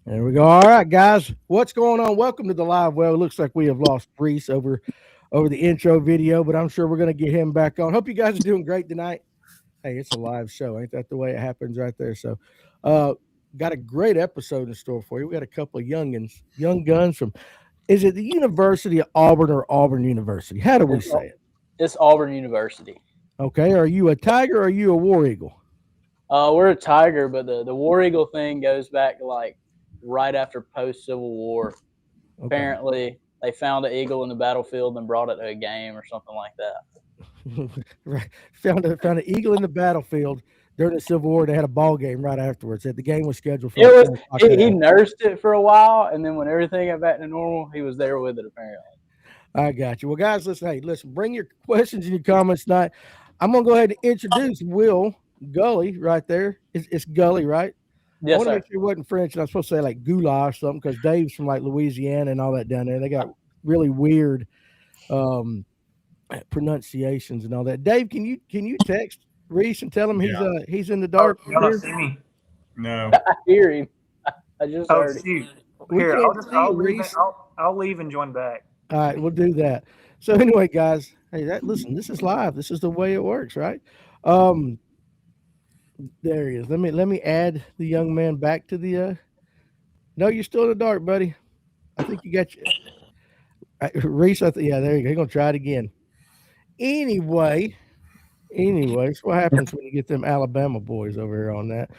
There we go. All right, guys, what's going on? Welcome to the live well. It looks like we have lost Reese over the intro video, but I'm sure we're going to get him back on. Hope you guys are doing great tonight. Hey, it's a live show. Ain't that the way it happens right there? So, uh, got a great episode in store for you. We got a couple of youngins, young guns from, is it the University of Auburn or Auburn University? How do we It's, say it? it's Auburn University. Okay. Are you a Tiger or are you a War Eagle? We're a Tiger, but the War Eagle thing goes back to like right after post Civil War. Okay. Apparently, they found an eagle in the battlefield and brought it to a game or something like that. Right. Found an eagle in the battlefield during the Civil War. They had a ball game right afterwards. The game was scheduled for It like was 4 o'clock he, that he afternoon. nursed it for a while, and then when everything got back to normal, he was there with it. Apparently, I got you. Well, guys, listen. Hey, listen. Bring your questions and your comments tonight. I'm gonna go ahead and introduce Will Gully right there. It's Gully, right? I yes, want to sir. make sure it wasn't French, and I'm supposed to say like goulash or something because Dave's from like Louisiana and all that down there. They got really weird um, pronunciations and all that. Dave, can you text Reese and tell him Yeah. he's in the Oh, dark y'all don't here? see me. No. I hear him. I just Oh heard him. shoot. We Here, can't see I'll you, leave Reese. I'll leave and join back. All right, we'll do that. So anyway, guys, hey, listen, this is live. This is the way it works, right? Um, there he is. Let me add the young man back to the. No, you're still in the dark, buddy. I think you got you, Reese. Yeah, there you go. You're gonna try it again. Anyway, anyways, what happens when you get them Alabama boys over here on that?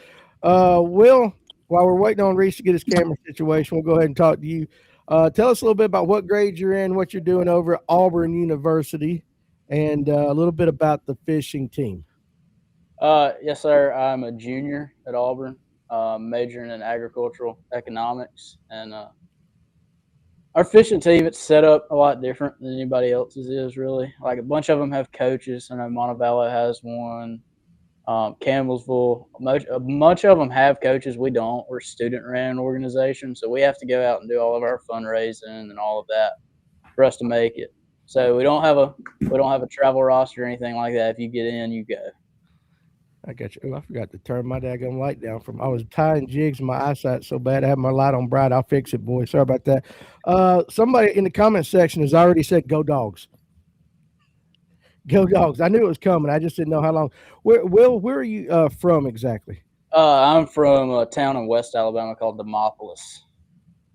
Will, while we're waiting on Reese to get his camera situation, we'll go ahead and talk to you. Tell us a little bit about what grade you're in, what you're doing over at Auburn University, and a little bit about the fishing team. Yes, sir. I'm a junior at Auburn, majoring in agricultural economics, and our fishing team, it's set up a lot different than anybody else's is really. Like a bunch of them have coaches. I know Montevallo has one. Campbellsville, much of them have coaches. We don't. We're a student-ran organization, so we have to go out and do all of our fundraising and all of that for us to make it. So we don't have a travel roster or anything like that. If you get in, you go. I got you. Oh, I forgot to turn my daggone light down from. I was tying jigs. My eyesight's so bad. I have my light on bright. I'll fix it, boy. Sorry about that. Somebody in the comment section has already said, "Go dogs, go dogs." I knew it was coming. I just didn't know how long. Where are you from exactly? I'm from a town in West Alabama called Demopolis,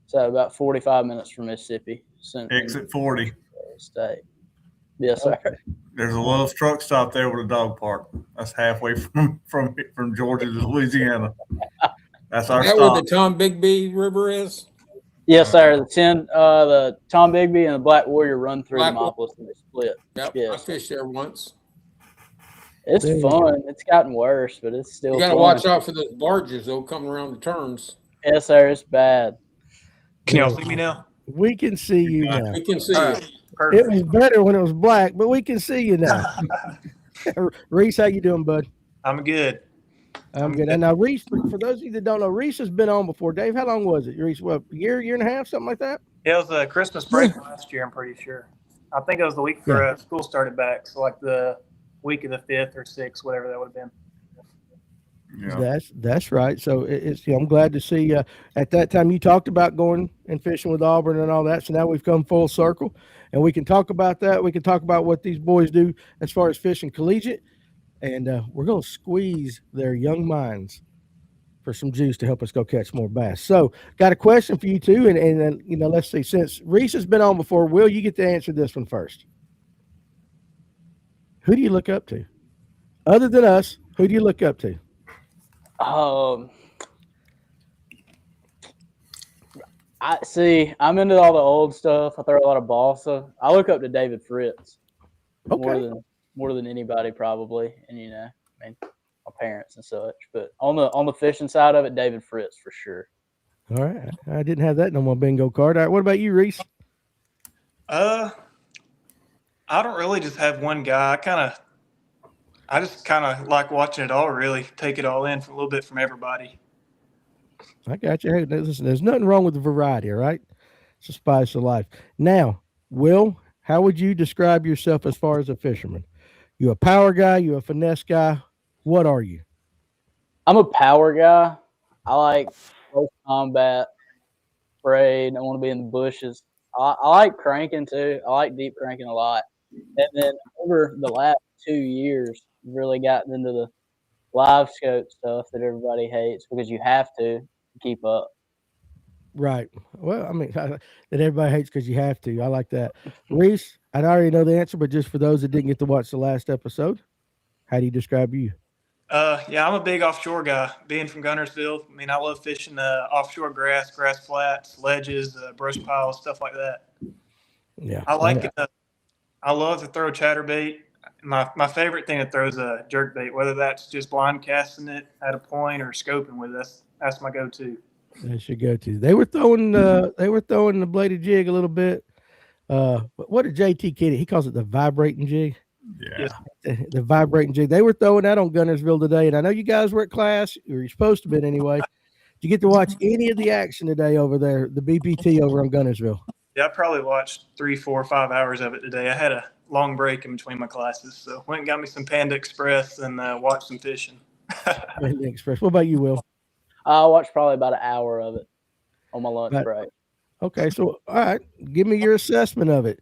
so about 45 minutes from Mississippi, Exit 40. State. Yes, sir. Okay. There's a little truck stop there with a dog park. That's halfway from Georgia to Louisiana. That's our Is that where the stop. Tom Bigby River is? Yes, sir. The Tom Bigby and the Black Warrior run through Black Demopolis and they split. Yep, I Yes, fished there once. it's There you go. fun. It's gotten worse, but it's still You got to fun. watch out for those barges, though, coming around the turns. Yes, sir. It's bad. Can y'all see me now? We can see you now. We can see All you. right. It Perfect. was better when it was black, but we can see you now. Reese, how you doing, bud? I'm good. I'm good. And now, Reese, for those of you that don't know, Reese has been on before. Dave, how long was it? Reese, what, year and a half, something like that? It was a Christmas break last year, I'm pretty sure. I think it was the week before school started back. So like the week of the 5th or 6th, whatever that would have been. Yeah. That's right. So I'm glad to see. At that time, you talked about going and fishing with Auburn and all that. So now we've come full circle, and we can talk about that. We can talk about what these boys do as far as fishing collegiate, and we're going to squeeze their young minds for some juice to help us go catch more bass. So, got a question for you too, and let's see. Since Reese has been on before, Will, you get to answer this one first. Who do you look up to, other than us? Who do you look up to? Um, I see. I'm into all the old stuff. I throw a lot of balsa. I look up to David Fritz Okay. more than anybody probably, and I mean, my parents and such. But on the fishing side of it, David Fritz for sure. All right. I didn't have that on my bingo card. All right. What about you, Reese? Uh, I don't really just have one guy. I just kind of like watching it all. Really take it all in for a little bit from everybody. I got you. Hey, listen, there's nothing wrong with the variety, all right? It's a spice of life. Now, Will, how would you describe yourself as far as a fisherman? You a power guy? You a finesse guy? What are you? I'm a power guy. I like close combat. afraid. I want to be in the bushes. I like cranking too. I like deep cranking a lot. And then over the last 2 years, really gotten into the live scope stuff that everybody hates because you have to keep up. Right. Well, I mean, that everybody hates because you have to. I like that. Reese, I already know the answer, but just for those that didn't get to watch the last episode, how do you describe you? Yeah, I'm a big offshore guy. Being from Gunnersville, I mean, I love fishing offshore grass flats, ledges, brush piles, stuff like that. Yeah. I like it. I love to throw chatterbait. My favorite thing to throw is a jerkbait, whether that's just blind casting it at a point or scoping with it. That's my go-to. That's your go-to. They were throwing the bladed jig a little bit. What did JT kid? He calls it the vibrating jig. Yeah. Yes. The vibrating jig. They were throwing that on Gunnersville today, and I know you guys were at class, or you're supposed to be anyway. Did you get to watch any of the action today over there, the BPT over on Gunnersville? Yeah, I probably watched 3, 4, 5 hours of it today. I had a long break in between my classes, so went and got me some Panda Express and watched some fishing. Express. What about you, Will? I watched probably about an hour of it on my lunch break. Okay, so all right, give me your assessment of it.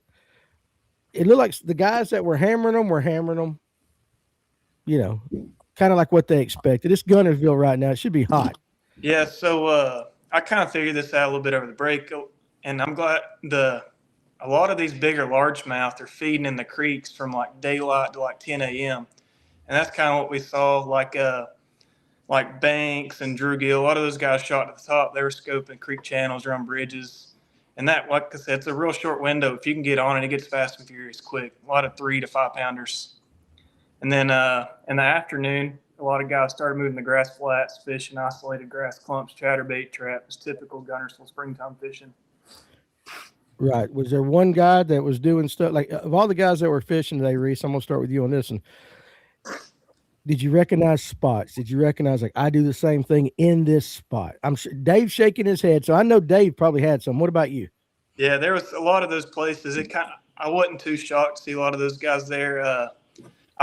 It looked like the guys that were hammering them, you know, kind of like what they expected. It's Gunnersville right now. It should be hot. Yeah, so I kind of figured this out a little bit over the break, and I'm glad a lot of these bigger largemouth are feeding in the creeks from like daylight to like 10 a.m. And that's kind of what we saw, like Banks and Drew Gill. A lot of those guys shot at the top. They were scoping creek channels around bridges. And that, like I said, it's a real short window. If you can get on it, it gets fast and furious quick. A lot of 3 to 5 pounders. And then in the afternoon, a lot of guys started moving the grass flats, fishing isolated grass clumps, chatterbait traps, typical Gunnersville springtime fishing. Right. Was there one guy that was doing stuff like of all the guys that were fishing today, Reese? I'm gonna start with you on this one. Did you recognize spots? Did you recognize like I do the same thing in this spot? I'm sure Dave's shaking his head, so I know Dave probably had some. What about you? Yeah, there was a lot of those places. I wasn't too shocked to see a lot of those guys there. I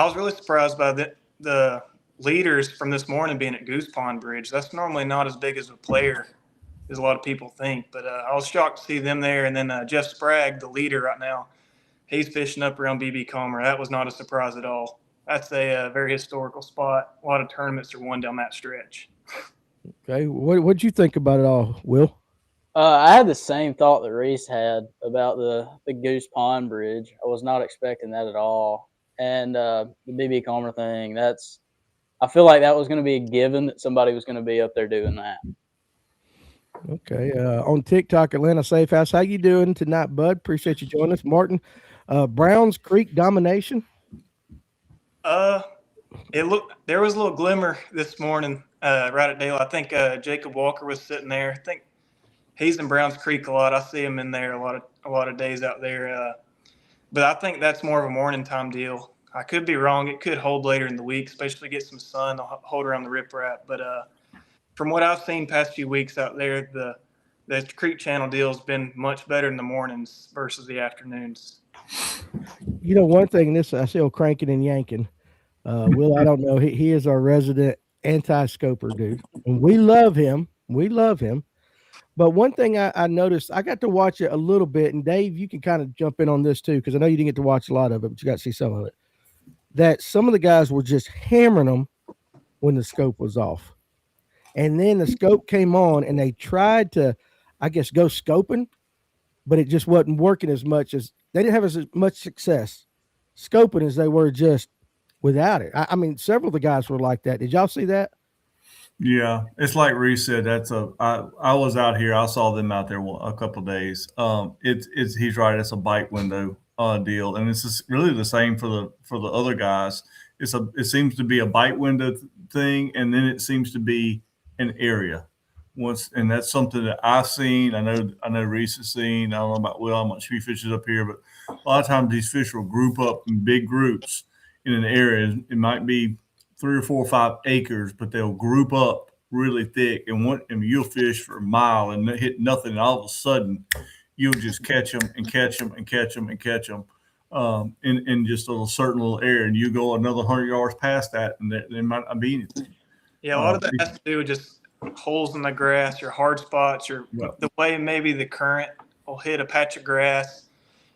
was really surprised by the leaders from this morning being at Goose Pond Bridge. That's normally not as big as a player as a lot of people think, but I was shocked to see them there. And then Jeff Sprague, the leader right now, he's fishing up around BB Comer. That was not a surprise at all. That's a very historical spot. A lot of tournaments are won down that stretch. Okay, what'd you think about it all, Will? I had the same thought that Reese had about the Goose Pond Bridge. I was not expecting that at all. And the BB Comer thing, I feel like that was going to be a given that somebody was going to be up there doing that. Okay, on TikTok, Atlanta Safe House, how you doing tonight, bud? Appreciate you joining us, Martin. Browns Creek domination. There was a little glimmer this morning, right at daylight. I think Jacob Walker was sitting there. I think he's in Browns Creek a lot. I see him in there a lot of days out there. But I think that's more of a morning time deal. I could be wrong. It could hold later in the week, especially get some sun. They'll hold around the riprap. But from what I've seen past few weeks out there, the creek channel deal has been much better in the mornings versus the afternoons. You know, one thing, this I still cranking and yanking. Will, I don't know. He is our resident anti-scoper dude. And we love him. But one thing I noticed, I got to watch it a little bit, and Dave, you can kind of jump in on this too, because I know you didn't get to watch a lot of it, but you got to see some of it. That some of the guys were just hammering them when the scope was off. And then the scope came on, and they tried to, I guess, go scoping, but it just wasn't working as much as they didn't have as much success scoping as they were just without it. I mean, several of the guys were like that. Did y'all see that? Yeah, it's like Reece said. I was out here. I saw them out there a couple of days. He's right. It's a bite window deal, and this is really the same for the other guys. It seems to be a bite window thing, and then it seems to be an area. And that's something that I've seen. I know Reece has seen. I don't know about Will, how much he fishes up here, but a lot of times these fish will group up in big groups in an area. It might be 3 or 4 or 5 acres, but they'll group up really thick, and you'll fish for a mile and hit nothing. And all of a sudden, you'll just catch them and catch them and catch them and catch them in just a certain little area. And you go another 100 yards past that, and there might not be anything. Yeah, a lot of that has to do with just holes in the grass, your hard spots, or Yep. the way maybe the current will hit a patch of grass.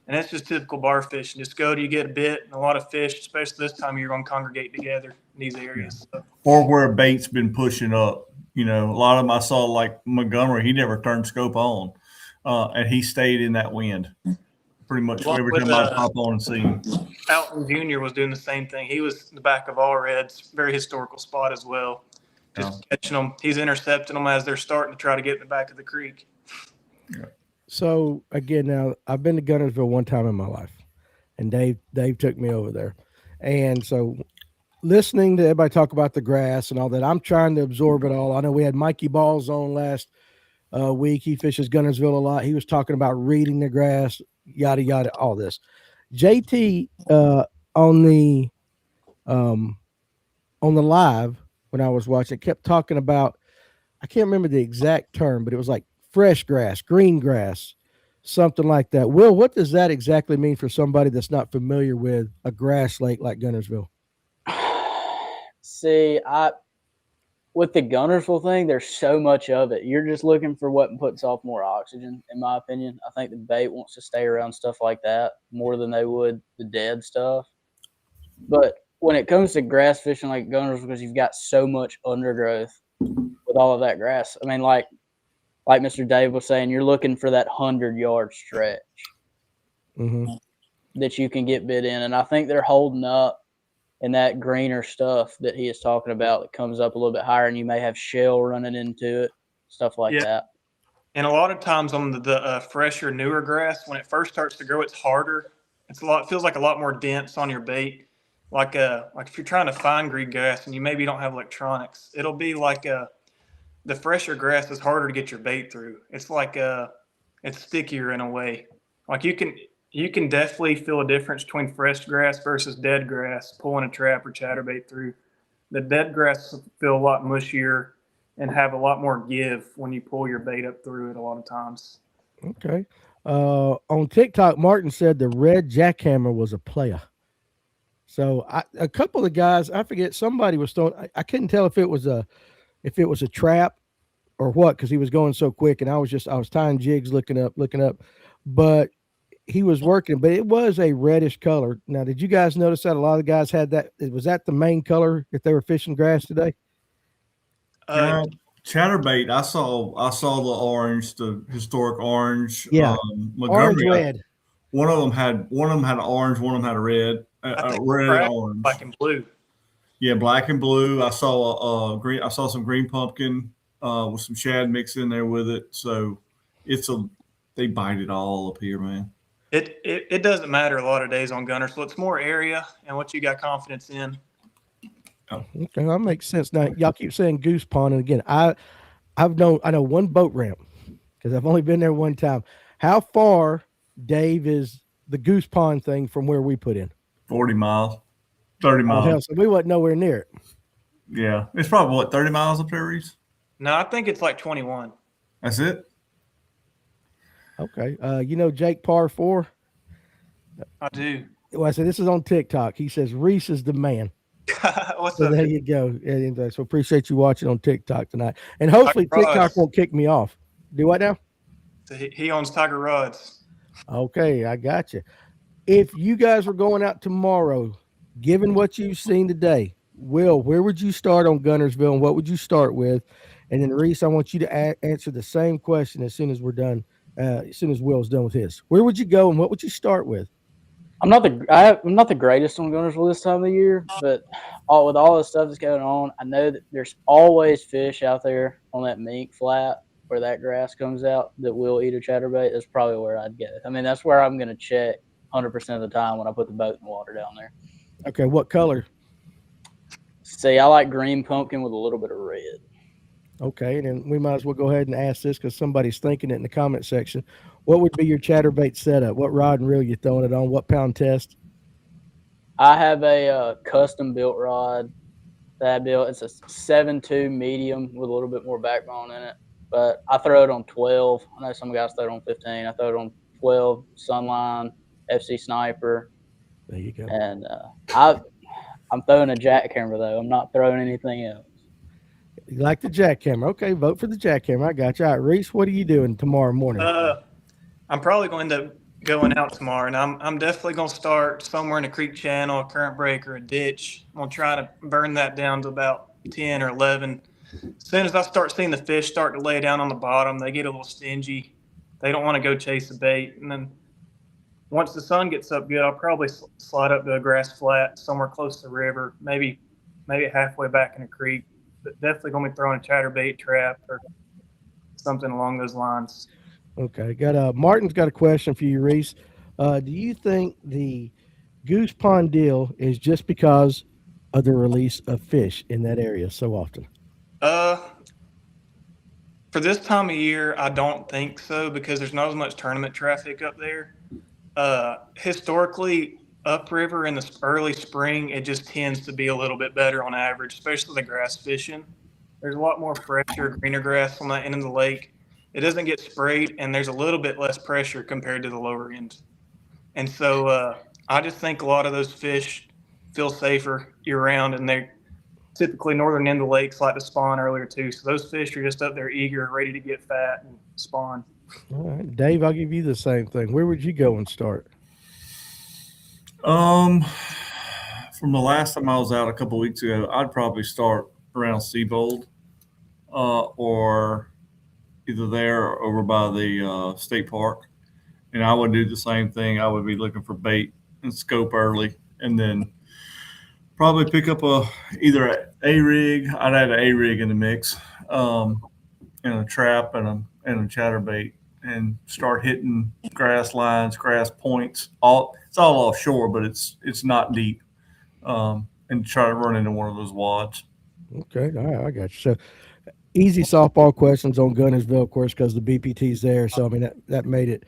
And that's just typical bar fishing. Just go till you get a bit, and a lot of fish, especially this time, you're going to congregate together in these areas. So, Or where bait's been pushing up. You know, a lot of them I saw, like Montgomery, he never turned scope on, and he stayed in that wind pretty much Along every with, time I pop on and see him. Alton Jr. was doing the same thing. He was in the back of all reds, very historical spot as well. Just catching them. He's intercepting them as they're starting to try to get in the back of the creek. So again, now I've been to Gunnersville one time in my life, and Dave took me over there, and so listening to everybody talk about the grass and all that, I'm trying to absorb it all. I know we had Mikey Balls on last week. He fishes Gunnersville a lot. He was talking about reading the grass, yada yada, all this. JT on the live when I was watching, kept talking about, I can't remember the exact term, but it was like fresh grass, green grass, something like that. Will, what does that exactly mean for somebody that's not familiar with a grass lake like Gunnersville? See, with the Gunnersville thing, there's so much of it. You're just looking for what puts off more oxygen, in my opinion. I think the bait wants to stay around stuff like that more than they would the dead stuff. But when it comes to grass fishing like Gunnersville, because you've got so much undergrowth with all of that grass. I mean, like Mr. Dave was saying, you're looking for that 100-yard stretch that you can get bit in. And I think they're holding up in that greener stuff that he is talking about that comes up a little bit higher, and you may have shell running into it, stuff like that. And a lot of times on the fresher, newer grass, when it first starts to grow, it's harder. It feels like a lot more dense on your bait. Like if you're trying to find green grass and you maybe don't have electronics, it'll be like the fresher grass is harder to get your bait through. It's like it's stickier in a way. Like you can definitely feel a difference between fresh grass versus dead grass pulling a trap or chatterbait through. The dead grass feel a lot mushier and have a lot more give when you pull your bait up through it a lot of times. Okay. On TikTok, Martin said the red jackhammer was a player. So a couple of guys, I forget, somebody was throwing. I couldn't tell if it was a trap or what, because he was going so quick, and I was tying jigs, looking up, but he was working. But it was a reddish color. Now, did you guys notice that a lot of guys had that? Was that the main color if they were fishing grass today? Chatterbait, I saw the orange, the historic orange. Yeah, orange red. One of them had an orange, one of them had a red, red orange, black and blue. Yeah, black and blue. I saw green. I saw some green pumpkin with some shad mixed in there with it. So they bite it all up here, man. It doesn't matter a lot of days on Gunner, so it's more area and what you got confidence in. Oh, okay, that makes sense. Now y'all keep saying Goose Pond, and again, I know one boat ramp because I've only been there one time. How far, Dave, is the Goose Pond thing from where we put in? 40 miles, 30 miles. Oh, hell, so we wasn't nowhere near it. Yeah, it's probably 30 miles up there, Reece? No, I think it's like 21. That's it. Okay, Jake Par 4. I do. Well, I said this is on TikTok. He says Reece is the man. What's so up? there you go. And so appreciate you watching on TikTok tonight. And hopefully TikTok won't kick me off. Do what now? So he owns Tiger Rods. Okay, I got you. If you guys were going out tomorrow, given what you've seen today, Will, where would you start on Gunnersville, and what would you start with? And then Reece, I want you to answer the same question as soon as we're done. As soon as Will's done with his, where would you go and what would you start with? I'm not the greatest on Gunnersville this time of the year, but with all the stuff that's going on, I know that there's always fish out there on that mink flat where that grass comes out that will eat a chatterbait. That's probably where I'd go. I mean, that's where I'm going to check 100% of the time when I put the boat in the water down there. Okay, what color? See, I like green pumpkin with a little bit of red. Okay, and then we might as well go ahead and ask this because somebody's thinking it in the comment section. What would be your chatterbait setup? What rod and reel you throwing it on? What pound test? I have a custom built rod that I built. It's a 7.2 medium with a little bit more backbone in it, but I throw it on 12. I know some guys throw it on 15. I throw it on 12 Sunline, FC Sniper. There you go. And I'm throwing a jackhammer though. I'm not throwing anything else. You like the jackhammer. Okay, vote for the jackhammer. I got you. All right, Reese, what are you doing tomorrow morning? I'm probably going to end up going out tomorrow, and I'm definitely going to start somewhere in a creek channel, a current break, or a ditch. I'm going to try to burn that down to about 10 or 11. As soon as I start seeing the fish start to lay down on the bottom, they get a little stingy. They don't want to go chase the bait. And then once the sun gets up good, I'll probably slide up to a grass flat somewhere close to the river, maybe halfway back in the creek. But definitely going to be throwing a chatterbait trap or something along those lines. Okay, got Martin's got a question for you, Reese. Do you think the Goose Pond deal is just because of the release of fish in that area so often? For this time of year, I don't think so because there's not as much tournament traffic up there. Historically, upriver in the early spring, it just tends to be a little bit better on average, especially the grass fishing. There's a lot more fresher, greener grass on that end of the lake. It doesn't get sprayed, and there's a little bit less pressure compared to the lower end. And so I just think a lot of those fish feel safer year round, and they typically northern end of the lakes like to spawn earlier too. So those fish are just up there eager, ready to get fat and spawn. All right, Dave, I'll give you the same thing. Where would you go and start? From the last time I was out a couple weeks ago, I'd probably start around Seabold, or either there or over by the state park. And I would do the same thing. I would be looking for bait and scope early, and then probably pick up either a rig. I'd add an a rig in the mix, and a trap and a chatterbait, and start hitting grass lines, grass points. It's all offshore, but it's not deep. And try to run into one of those wads. Okay, all right, I got you. So easy softball questions on Gunnersville, of course, because the BPT's there. So I mean that made it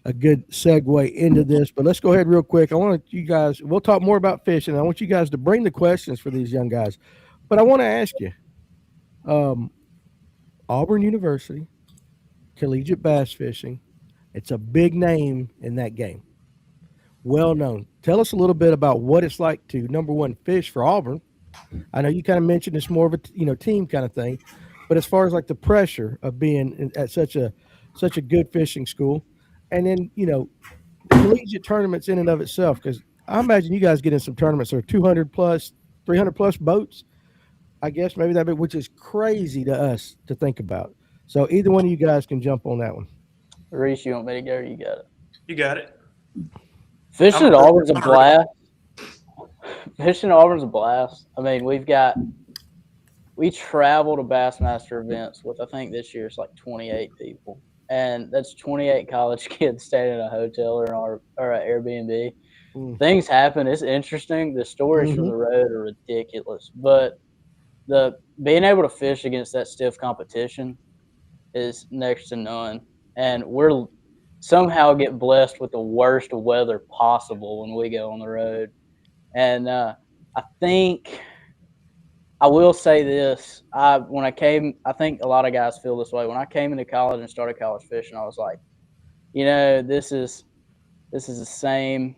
a good segue into this. But let's go ahead real quick. I want you guys. We'll talk more about fishing. I want you guys to bring the questions for these young guys. But I want to ask you, Auburn University, collegiate bass fishing. It's a big name in that game. Well known. Tell us a little bit about what it's like to, number one, fish for Auburn. I know you kind of mentioned it's more of a team kind of thing, but as far as like the pressure of being at such a good fishing school, and then the collegiate tournaments in and of itself, because I imagine you guys get in some tournaments that are 200 plus, 300 plus boats. I guess maybe that, which is crazy to us to think about. So either one of you guys can jump on that one. Reese, you want me to go? Or you got it. You got it. Fishing at Auburn's a blast. Fishing at Auburn's a blast. I mean, we travel to Bassmaster events with, I think this year it's like 28 people. And that's 28 college kids staying in a hotel or an Airbnb. Things happen. It's interesting. The stories from the road are ridiculous. But the being able to fish against that stiff competition is next to none. And we're somehow get blessed with the worst weather possible when we go on the road. And I think I will say this. When I came, I think a lot of guys feel this way. When I came into college and started college fishing, I was like, this is the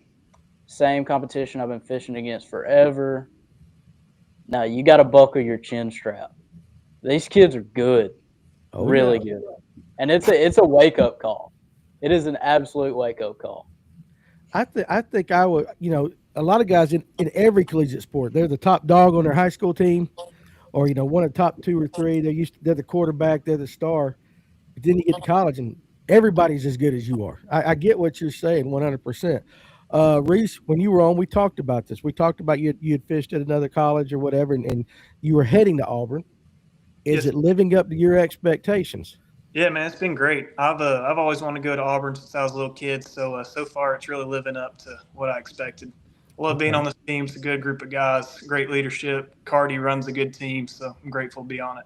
same competition I've been fishing against forever. Now you got to buckle your chin strap. These kids are good, really good, and it's a wake up call. It is an absolute wake up call. I think I would. A lot of guys in every collegiate sport, they're the top dog on their high school team, or one of the top 2 or 3. They're the quarterback, they're the star. But then you get to college and everybody's as good as you are. I get what you're saying 100%. Reese, when you were on, we talked about this. We talked about you had fished at another college or whatever, and you were heading to Auburn. Is it living up to your expectations? Yeah, man, it's been great. I've always wanted to go to Auburn since I was a little kid. So far, it's really living up to what I expected. I love being on this team. It's a good group of guys, great leadership. Cardi runs a good team, so I'm grateful to be on it.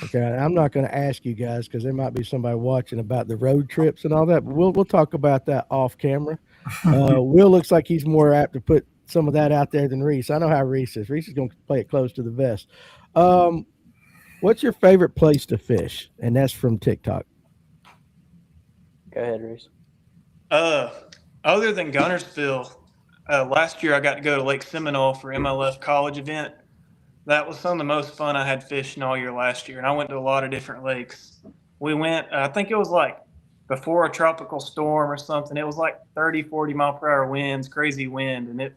Okay, I'm not going to ask you guys because there might be somebody watching about the road trips and all that, but we'll talk about that off camera. Will looks like he's more apt to put some of that out there than Reese. I know how Reese is. Reese is going to play it close to the vest. What's your favorite place to fish? And that's from TikTok. Go ahead, Reese. Other than Gunnersville, last year I got to go to Lake Seminole for MLF college event. That was some of the most fun I had fishing all year last year, and I went to a lot of different lakes. We went, I think it was like before a tropical storm or something. It was like 30, 40 mile per hour winds, crazy wind, and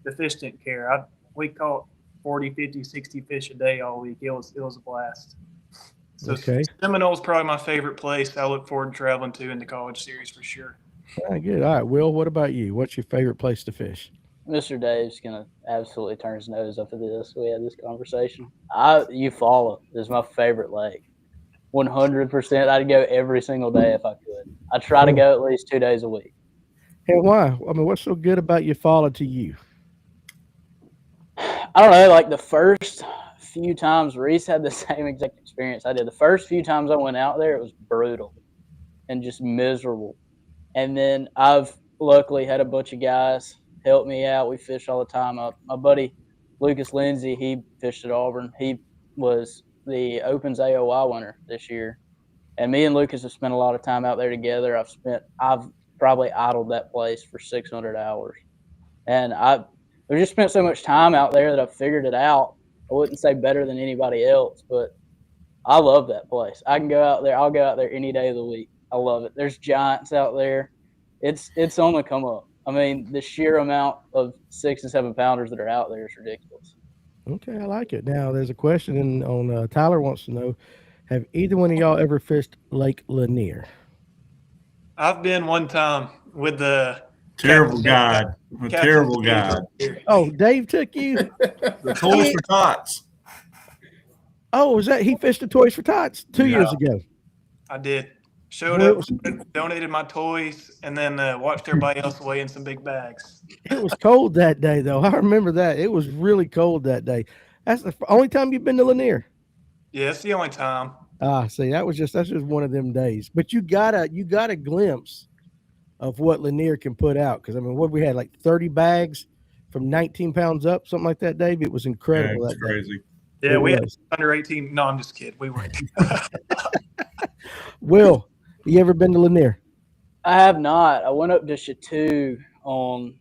the fish didn't care. We caught 40, 50, 60 fish a day all week. It was a blast. So Okay. Seminole's probably my favorite place. I look forward to traveling to in the college series for sure. All right, good. All right, Will, what about you? What's your favorite place to fish? Mr. Dave's gonna absolutely turn his nose up at this. We had this conversation. Eufaula is my favorite lake. 100%. I'd go every single day if I could. I try to go at least 2 days a week. And why? I mean, what's so good about Eufaula to you? I don't know. Like the first few times, Reece had the same exact experience I did. The first few times I went out there, it was brutal and just miserable. And then I've luckily had a bunch of guys help me out. We fish all the time. My buddy Lucas Lindsay, he fished at Auburn. He was the Opens AOI winner this year. And me and Lucas have spent a lot of time out there together. I've probably idled that place for 600 hours. And I've just spent so much time out there that I've figured it out. I wouldn't say better than anybody else, but I love that place. I can go out there. I'll go out there any day of the week. I love it. There's giants out there. It's on the come up. I mean, the sheer amount of 6 and 7 pounders that are out there is ridiculous. Okay, I like it. Now, there's a question on Tyler wants to know, have either one of y'all ever fished Lake Lanier? I've been one time with the Terrible guide. A terrible guide. Oh, Dave took you? The Toys for Tots. Oh, was that he fished the Toys for Tots 2 years ago? I did. Showed up, donated my toys, and then watched everybody else weigh in some big bags. It was cold that day, though. I remember that. It was really cold that day. That's the only time you've been to Lanier? Yeah, it's the only time. See, that's just one of them days. But you got a glimpse of what Lanier can put out. Because, I mean, what we had, like 30 bags from 19 pounds up, something like that, Dave. It was incredible. Yeah, it's crazy. Yeah, we had under 18. No, I'm just kidding. We weren't. Will, you ever been to Lanier? I have not. I went up to Chateau on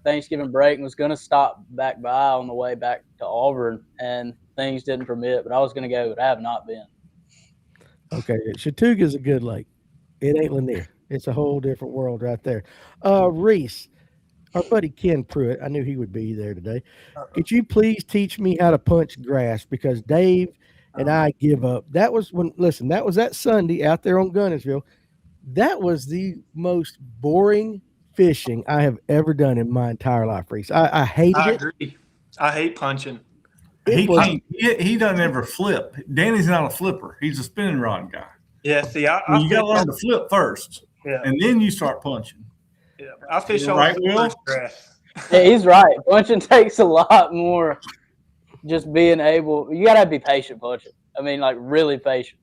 Thanksgiving break and was going to stop back by on the way back to Auburn, and things didn't permit, but I was going to go, but I have not been. Okay, Chattooga is a good lake. It ain't Lanier. It's a whole different world right there. Reece, our buddy Ken Pruitt, I knew he would be there today. Could you please teach me how to punch grass? Because Dave and I give up. That was that Sunday out there on Gunnersville. That was the most boring fishing I have ever done in my entire life, Reece. I hated it. I agree. I hate punching. He doesn't ever flip. Danny's not a flipper. He's a spinning rod guy. Yeah, see, you got to learn to flip first, and then you start punching. Yeah, I fish all right, the grass. Yeah, he's right. Punching takes a lot more. Just being able, you gotta be patient punching. I mean, like really patient.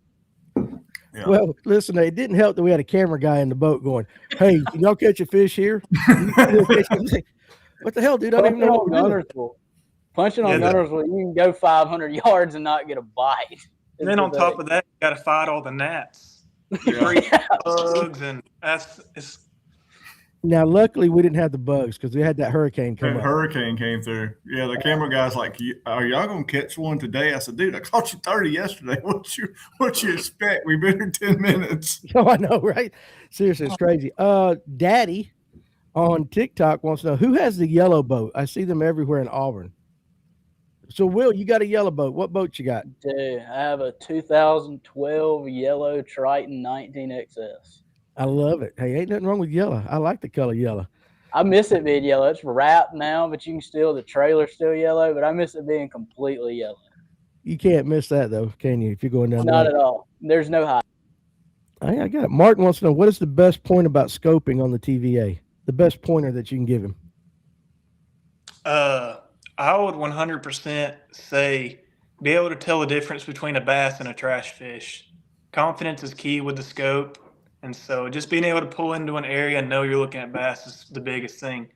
Yeah. Well, listen, it didn't help that we had a camera guy in the boat going, "Hey, can y'all catch a fish here?" What the hell, dude? I don't even know what we're doing. Punching on Gunnersville, you can go 500 yards and not get a bite. And then on top of that, you got to fight all the gnats, bugs, and it's. Now, luckily, we didn't have the bugs because we had that hurricane come up. Hurricane came through. Yeah, the camera guy's like, "Are y'all gonna catch one today?" I said, "Dude, I caught you 30 yesterday. What you expect? We've been here 10 minutes." Oh, I know, right? Seriously, it's crazy. Daddy on TikTok wants to know who has the yellow boat. I see them everywhere in Auburn. So, Will, you got a yellow boat. What boat you got? Dude, I have a 2012 yellow Triton 19XS. I love it. Hey, ain't nothing wrong with yellow. I like the color yellow. I miss it being yellow. It's wrapped now, but the trailer's still yellow, but I miss it being completely yellow. You can't miss that, though, can you, if you're going down there? Not at all. There's no high. I got it. Martin wants to know, what is the best point about scoping on the TVA? The best pointer that you can give him? I would 100% say be able to tell the difference between a bass and a trash fish. Confidence is key with the scope. And so just being able to pull into an area and know you're looking at bass is the biggest thing.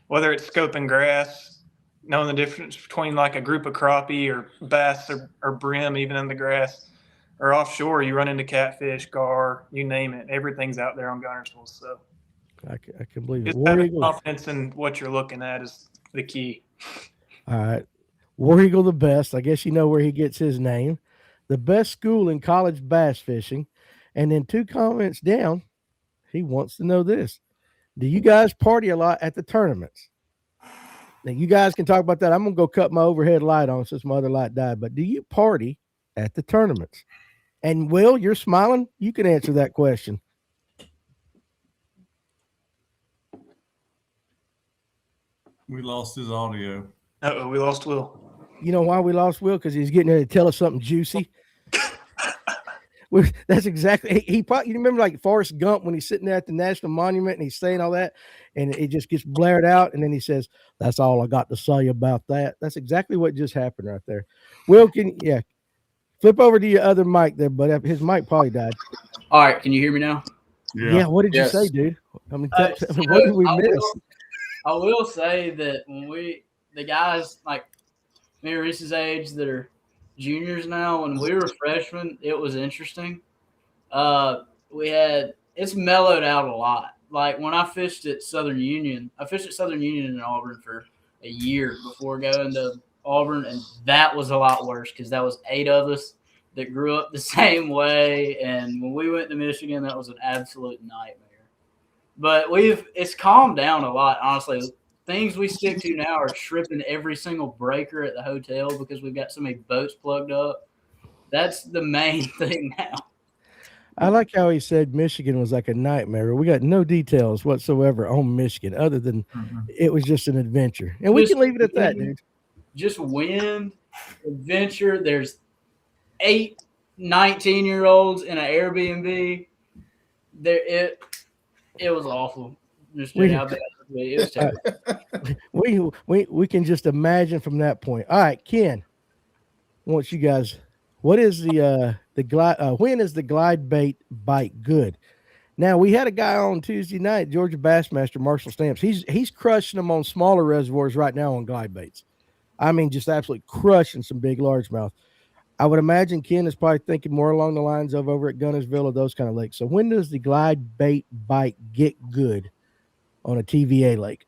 Whether it's scoping grass, knowing the difference between like a group of crappie or bass or brim even in the grass, or offshore, you run into catfish, gar, you name it. Everything's out there on Gunnersville. So I can believe it. just having confidence in what you're looking at is the key. All right. War Eagle the best. I guess you know where he gets his name. The best school in college bass fishing. And then 2 comments down, he wants to know this. Do you guys party a lot at the tournaments? Now, you guys can talk about that. I'm going to go cut my overhead light on since my other light died. But do you party at the tournaments? And, Will, you're smiling. You can answer that question. We lost his audio. Uh-oh, we lost Will. You know why we lost Will? Because he's getting ready to tell us something juicy. That's exactly he probably, you remember like Forrest Gump when he's sitting there at the National Monument and he's saying all that and it just gets blared out and then he says, "That's all I got to say about that." That's exactly what just happened right there. Will, flip over to your other mic there, but his mic probably died. All right, can you hear me now? Yeah, what did you say, dude? I mean, what did we miss? I will say that when the guys like me and Reese's age that are juniors now, when we were freshmen, it was interesting. It's mellowed out a lot. Like when I fished at Southern Union in Auburn for a year before going to Auburn, and that was a lot worse because that was 8 of us that grew up the same way. And when we went to Michigan, that was an absolute nightmare. But it's calmed down a lot, honestly. Things we stick to now are tripping every single breaker at the hotel because we've got so many boats plugged up. That's the main thing now. I like how he said Michigan was like a nightmare. We got no details whatsoever on Michigan other than it was just an adventure. And we can leave it at that, dude. Just wind, adventure. There's 8 19-year-olds in an Airbnb. It was awful. It was terrible. We can just imagine from that point. All right, Ken, I want you guys. What is the glide? When is the glide bait bite good? Now we had a guy on Tuesday night, Georgia Bassmaster Marshall Stamps. He's crushing them on smaller reservoirs right now on glide baits. I mean, just absolutely crushing some big largemouth. I would imagine Ken is probably thinking more along the lines of over at Gunnersville or those kind of lakes. So when does the glide bait bite get good on a TVA lake?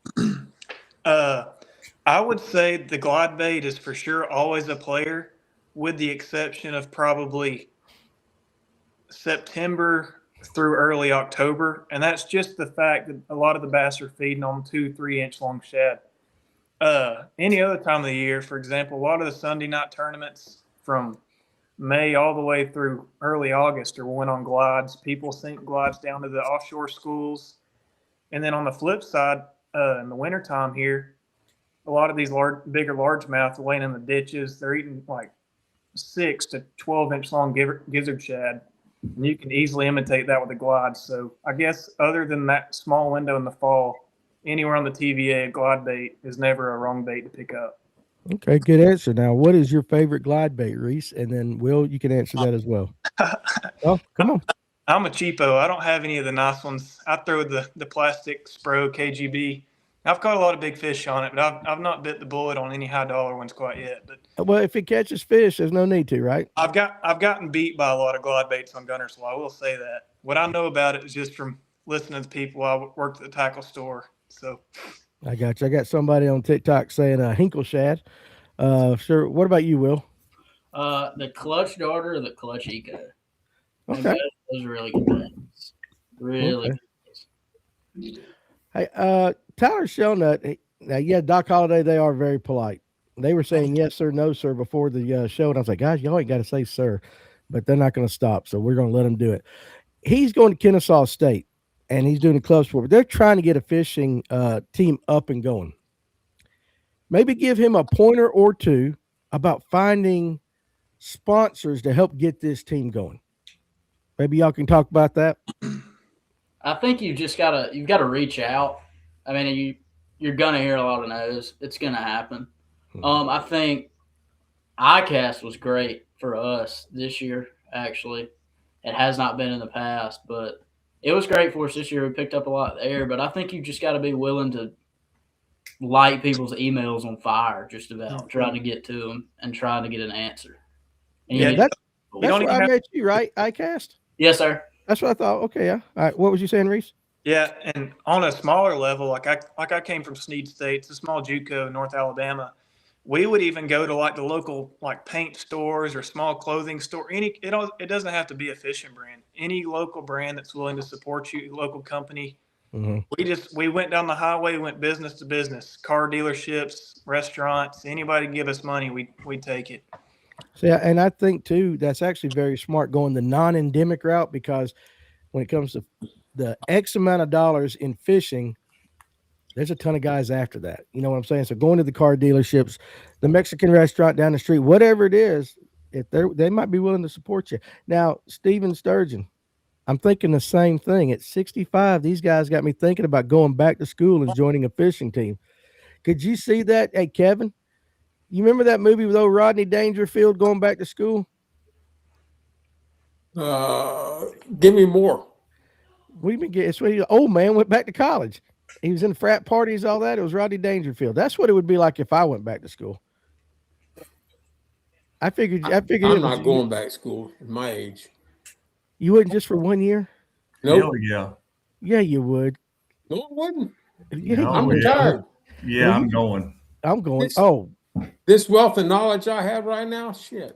I would say the glide bait is for sure always a player, with the exception of probably September through early October. And that's just the fact that a lot of the bass are feeding on 2-3 inch long shad. Any other time of the year, for example, a lot of the Sunday night tournaments from May all the way through early August are went on glides. People sink glides down to the offshore schools. And then on the flip side, in the wintertime here, a lot of these bigger largemouth are laying in the ditches. They're eating like 6 to 12 inch long gizzard shad. And you can easily imitate that with a glide. So I guess other than that small window in the fall, anywhere on the TVA, a glide bait is never a wrong bait to pick up. Okay, good answer. Now, what is your favorite glide bait, Reese? And then, Will, you can answer that as well. Oh, come on. I'm a cheapo. I don't have any of the nice ones. I throw the plastic Spro KGB. I've caught a lot of big fish on it, but I've not bit the bullet on any high dollar ones quite yet. But well, if it catches fish, there's no need to, right? I've gotten beat by a lot of glide baits on Gunner, so I will say that. What I know about it is just from listening to people. I worked at the tackle store, so I got you. I got somebody on TikTok saying Hinkle shad. Sure. What about you, Will? The clutch darter or the clutch eco. Okay. Those are really good things. Really good. Hey, Tyler Shelnut. Now, yeah, Doc Holliday, they are very polite. They were saying yes sir, no sir before the show, and I was like, guys, y'all ain't got to say sir, but they're not going to stop, so we're going to let them do it. He's going to Kennesaw State, and he's doing a club sport. But they're trying to get a fishing team up and going. Maybe give him a pointer or two about finding sponsors to help get this team going. Maybe y'all can talk about that. I think you've got to reach out. I mean, you're gonna hear a lot of no's. It's gonna happen. I think ICAST was great for us this year. Actually, it has not been in the past, but it was great for us this year. We picked up a lot there, but I think you just got to be willing to light people's emails on fire, just about trying to get to them and trying to get an answer. And that's where I met you, right? ICAST? Yes, sir. That's what I thought. Okay, yeah. All right. What was you saying, Reese? Yeah, and on a smaller level, like I came from Sneed State, it's a small JUCO in North Alabama. we would even go to like the local like paint stores or small clothing store. It doesn't have to be a fishing brand. Any local brand that's willing to support you, local company. Mhm. We went down the highway, went business to business, car dealerships, restaurants. Anybody give us money, we take it. So, yeah, and I think too that's actually very smart going the non-endemic route, because when it comes to the X amount of dollars in fishing, there's a ton of guys after that. You know what I'm saying? So going to the car dealerships, the Mexican restaurant down the street, whatever it is, if they might be willing to support you. Now, Steven Sturgeon, I'm thinking the same thing. At 65, these guys got me thinking about going back to school and joining a fishing team. Could you see that? Hey, Kevin, you remember that movie with old Rodney Dangerfield going back to school? Give me more. What do you mean? It's when the old man went back to college. He was in frat parties, all that. It was Rodney Dangerfield. That's what it would be like if I went back to school. I figured I'm it was, not going back to school at my age. you wouldn't just for 1 year? Nope. Hell yeah. Yeah, you would. No, it wasn't. Yeah, No, I'm you would. retired. Yeah, Well, I'm going. I'm going. It's- Oh, This wealth of knowledge I have right now, shit.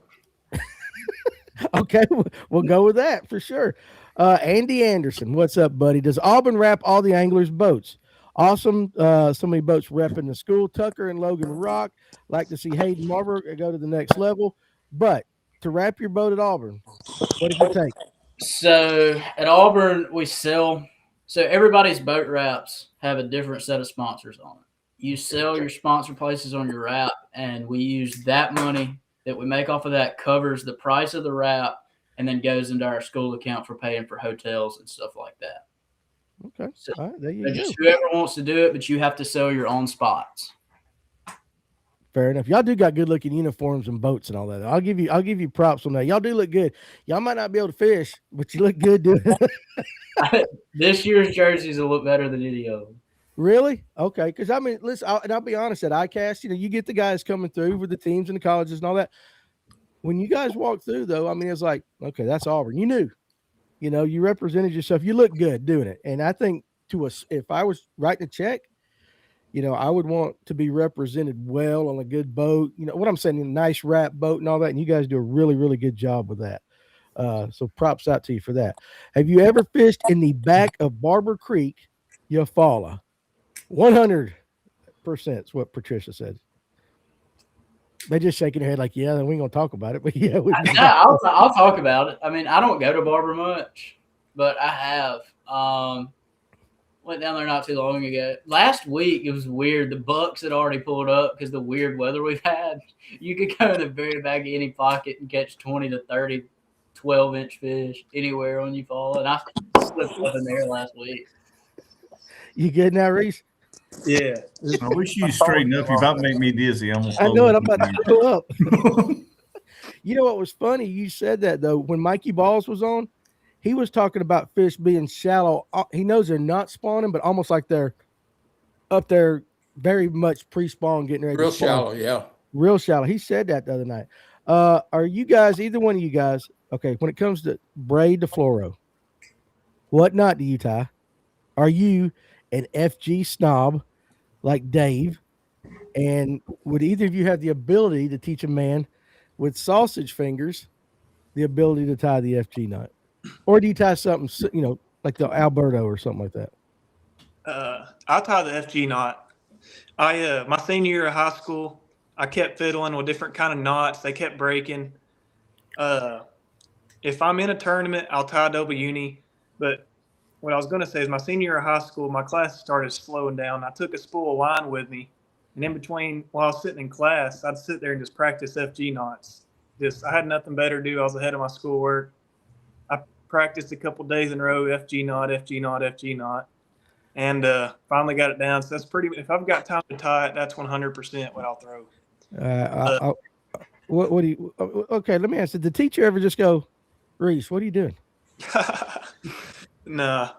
okay. We'll go with that for sure. Andy Anderson, what's up, buddy? Does Auburn wrap all the anglers' boats? Awesome. So many boats repping the school. Tucker and Logan Rock. Like to see Hayden Marburg go to the next level. But to wrap your boat at Auburn, what did you take? So at Auburn, we sell. So everybody's boat wraps have a different set of sponsors on it. You sell your sponsor places on your wrap, and we use that money that we make off of that covers the price of the wrap, and then goes into our school account for paying for hotels and stuff like that. Okay. So, All right. There you so go. just whoever wants to do it, but you have to sell your own spots. Fair enough. Y'all do got good looking uniforms and boats and all that. I'll give you props on that. Y'all do look good. Y'all might not be able to fish, but you look good doing it. This year's jerseys will look better than any of them. Really? Okay. Because I mean, listen, I'll be honest. At ICAST, you get the guys coming through with the teams and the colleges and all that. When you guys walk through, though, I mean, it's like, okay, that's Auburn. You knew, you represented yourself. You look good doing it. And I think if I was writing a check, I would want to be represented well on a good boat. You know what I'm saying? A nice wrap boat and all that. And you guys do a really, really good job with that. So props out to you for that. Have you ever fished in the back of Barber Creek, Eufaula? 100% is what Patricia said. They're just shaking their head like, yeah, we ain't going to talk about it. But yeah, I'll talk about it. I mean, I don't go to Barber much, but I have. Went down there not too long ago. Last week, it was weird. The bucks had already pulled up because the weird weather we've had. You could go in the very back of any pocket and catch 20 to 30 12-inch fish anywhere on Eufaula. And I slipped up in there last week. You good now, Reece? Yeah. I wish you straighten up. You're about to make me dizzy. I know it. I'm about to pull up. You know what was funny? You said that, though. When Mikey Balls was on, he was talking about fish being shallow. He knows they're not spawning, but almost like they're up there very much pre-spawn, getting ready Real to spawn. shallow, yeah. Real shallow. He said that the other night. Are you guys, either one of you guys, okay, when it comes to braid to fluoro, what knot do you tie? Are you an FG snob like Dave? And would either of you have the ability to teach a man with sausage fingers the ability to tie the FG knot? Or do you tie something, like the Alberto or something like that? I tie the FG knot. My senior year of high school, I kept fiddling with different kind of knots. They kept breaking. If I'm in a tournament, I'll tie double uni. But what I was going to say is my senior year of high school, my class started slowing down. I took a spool of line with me. And in between, while I was sitting in class, I'd sit there and just practice FG knots. I had nothing better to do. I was ahead of my schoolwork. I practiced a couple days in a row, FG knot, FG knot, FG knot. And finally got it down. So that's if I've got time to tie it, that's 100% what I'll throw. What do you, okay, let me ask you, did the teacher ever just go, Reece, what are you doing? Nah,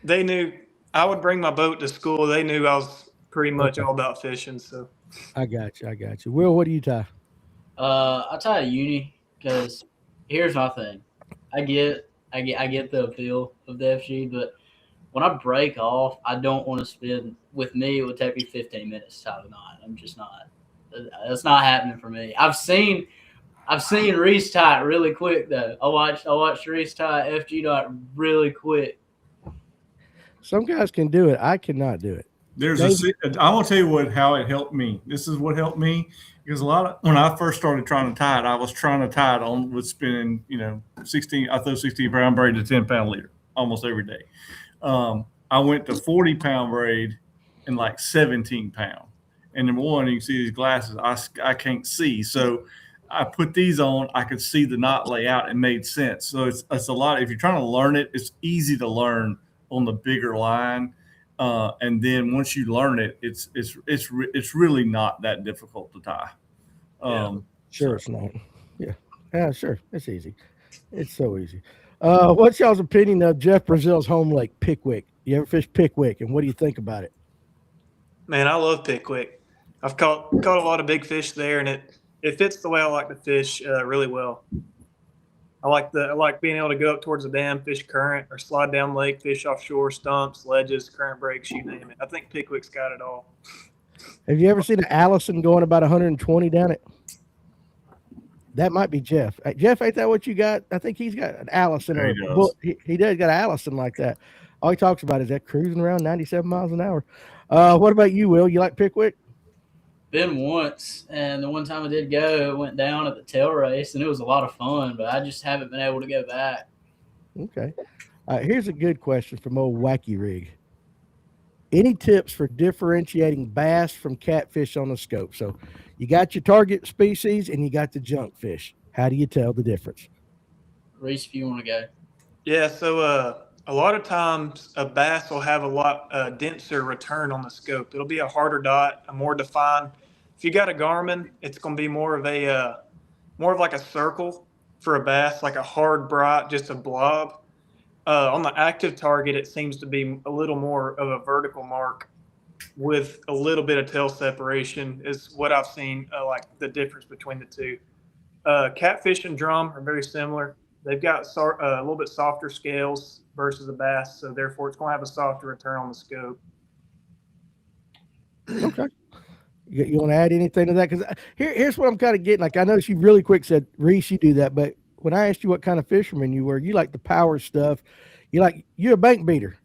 they knew I would bring my boat to school. They knew I was pretty much all about fishing. So I got you. Will, what do you tie? I tie a uni because here's my thing. I get the appeal of the FG, but when I break off, I don't want to spend. With me, it would take me 15 minutes to tie the knot. I'm just not. That's not happening for me. I've seen Reece tie it really quick though. I watched Reece tie FG dot really quick. Some guys can do it. I cannot do it. I want to tell you how it helped me. This is what helped me because when I first started trying to tie it, I was trying to tie it on with spinning, 16. I throw 16-pound braid to 10-pound leader almost every day. I went to 40-pound braid and like 17-pound. And number one, you can see these glasses. I can't see, so I put these on. I could see the knot layout. It made sense. So it's a lot. If you're trying to learn it, it's easy to learn on the bigger line. And then once you learn it, it's really not that difficult to tie. Sure, it's not. Yeah, sure, it's easy. It's so easy. What's y'all's opinion of Jeff Brazil's home lake, Pickwick? You ever fish Pickwick, and what do you think about it? Man, I love Pickwick. I've caught a lot of big fish there, and it fits the way I like to fish really well. I like being able to go up towards the dam, fish current, or slide down lake, fish offshore, stumps, ledges, current breaks, you name it. I think Pickwick's got it all. Have you ever seen an Allison going about 120 down it? That might be Jeff. Jeff, ain't that what you got? I think he's got an Allison. He does got an Allison like that. All he talks about is that cruising around 97 miles an hour. What about you, Will? You like Pickwick? Been once, and the one time I did go, it went down at the tail race, and it was a lot of fun, but I just haven't been able to go back. Okay. Here's a good question from old Wacky Rig. Any tips for differentiating bass from catfish on the scope? So you got your target species and you got the junk fish. How do you tell the difference? Reece, if you want to go. Yeah, so a lot of times a bass will have a lot denser return on the scope. It'll be a harder dot, a more defined. If you got a Garmin, it's going to be more of like a circle for a bass, like a hard bright, just a blob. On the active target, it seems to be a little more of a vertical mark with a little bit of tail separation is what I've seen, like the difference between the two. Catfish and drum are very similar. They've got a little bit softer scales versus a bass, so therefore it's going to have a softer return on the scope. Okay. You want to add anything to that? Because here's what I'm kind of getting. Like, I noticed you really quick said, Reece, you do that. But when I asked you what kind of fisherman you were, you like the power stuff. You're a bank beater.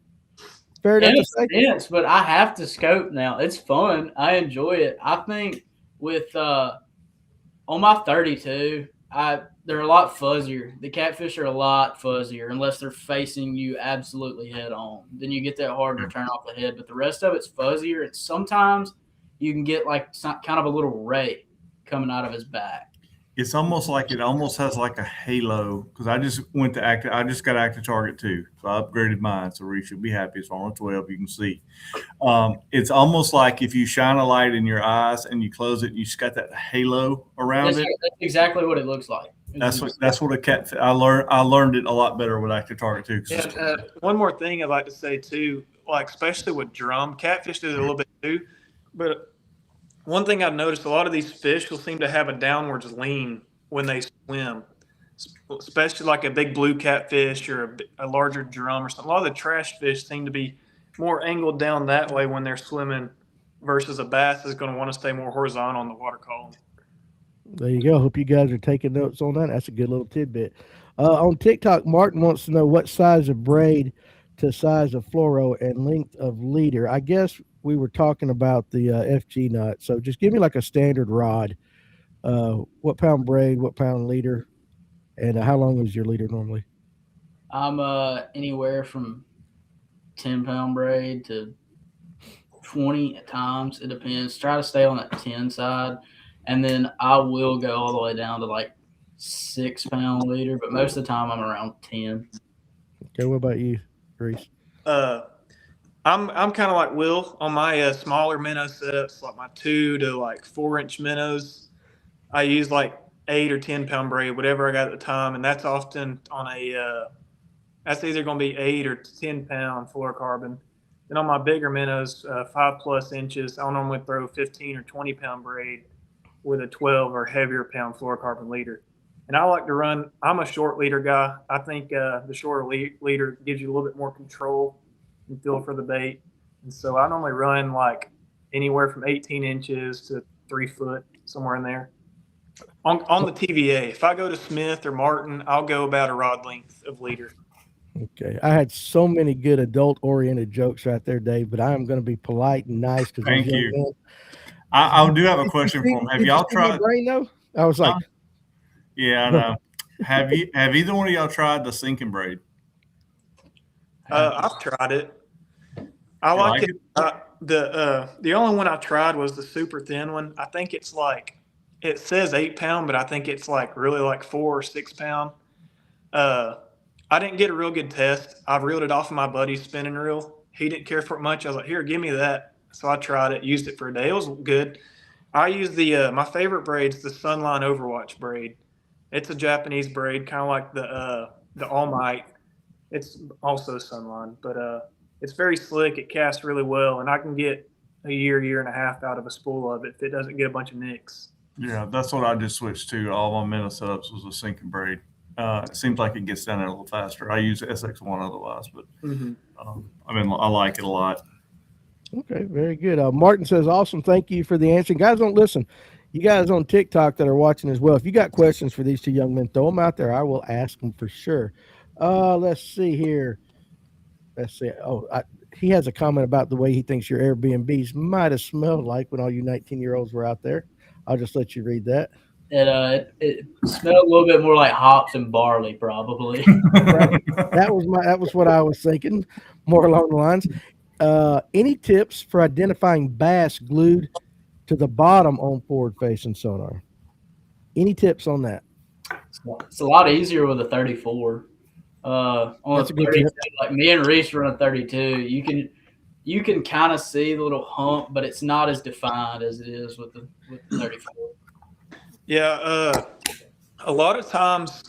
Fair enough to say? Yes, but I have to scope now. It's fun. I enjoy it. I think with on my 32, they're a lot fuzzier. The catfish are a lot fuzzier unless they're facing you absolutely head on. Then you get that hard return off the head. But the rest of it's fuzzier. And sometimes you can get like kind of a little ray coming out of his back. It's almost like it almost has like a halo because I just got active target too. So I upgraded mine. So Reece, you'll be happy. It's on a 12. You can see. It's almost like if you shine a light in your eyes and you close it, you just got that halo around it. That's exactly what it looks like. That's what a cat. I learned it a lot better with active target too. Yeah, one more thing I'd like to say too, like especially with drum, catfish do it a little bit too. But one thing I've noticed, a lot of these fish will seem to have a downwards lean when they swim, especially like a big blue catfish or a larger drum or something. A lot of the trash fish seem to be more angled down that way when they're swimming versus a bass is going to want to stay more horizontal on the water column. There you go. Hope you guys are taking notes on that. That's a good little tidbit. On TikTok, Martin wants to know what size of braid to size of fluoro and length of leader. I guess we were talking about the FG nut. So just give me like a standard rod. What pound braid, what pound leader, and how long is your leader normally? I'm anywhere from 10-pound braid to 20 at times. It depends. Try to stay on that 10 side. And then I will go all the way down to like 6-pound leader, but most of the time I'm around 10. Okay, what about you, Reece? I'm kind of like Will on my smaller minnow setups, like my 2 to like 4-inch minnows. I use like 8 or 10-pound braid, whatever I got at the time, and that's often on that's either going to be 8 or 10-pound fluorocarbon. Then on my bigger minnows, 5+ inches, I'll normally throw 15 or 20-pound braid with a 12 or heavier pound fluorocarbon leader. And I like to run. I'm a short leader guy. I think the shorter leader gives you a little bit more control and feel for the bait. And so I normally run like anywhere from 18 inches to 3 foot somewhere in there. On the TVA, if I go to Smith or Martin, I'll go about a rod length of leader. Okay. I had so many good adult-oriented jokes right there, Dave, but I am going to be polite and nice to these Thank young you. men. I do have a Did you question see- for them. Have did you y'all see my tried? brain, though? I was like, Yeah, I know. Have either one of y'all tried the sinking braid? I've tried it. I You like like it. The only one I tried was the super thin one. I think it's like, it says 8 pound, but I think it's like really like 4 or 6 pound. I didn't get a real good test. I reeled it off of my buddy's spinning reel. He didn't care for it much. I was like, here, give me that. So I tried it, used it for a day. It was good. I use my favorite braid's the Sunline Overwatch braid. It's a Japanese braid, kind of like the All Might. It's also Sunline, but it's very slick. It casts really well, and I can get a year and a half out of a spool of it if it doesn't get a bunch of nicks. Yeah, that's what I just switched to. All my minnow setups was a sinking braid. It seems like it gets down there a little faster. I use SX1 otherwise, but I like it a lot. okay, very good. Martin says, awesome. Thank you for the answer. Guys, don't listen. You guys on TikTok that are watching as well, if you got questions for these two young men, throw them out there. I will ask them for sure. Let's see here. Let's see. He has a comment about the way he thinks your Airbnbs might have smelled like when all you 19-year-olds were out there. I'll just let you read that. It smelled a little bit more like hops and barley, probably. That was what I was thinking, more along the lines. Any tips for identifying bass glued to the bottom on forward-facing sonar? Any tips on that? It's a lot easier with a 34. On That's a a good 32, tip. like me and Reece run a 32. You can kind of see the little hump, but it's not as defined as it is with the 34. Yeah, a lot of times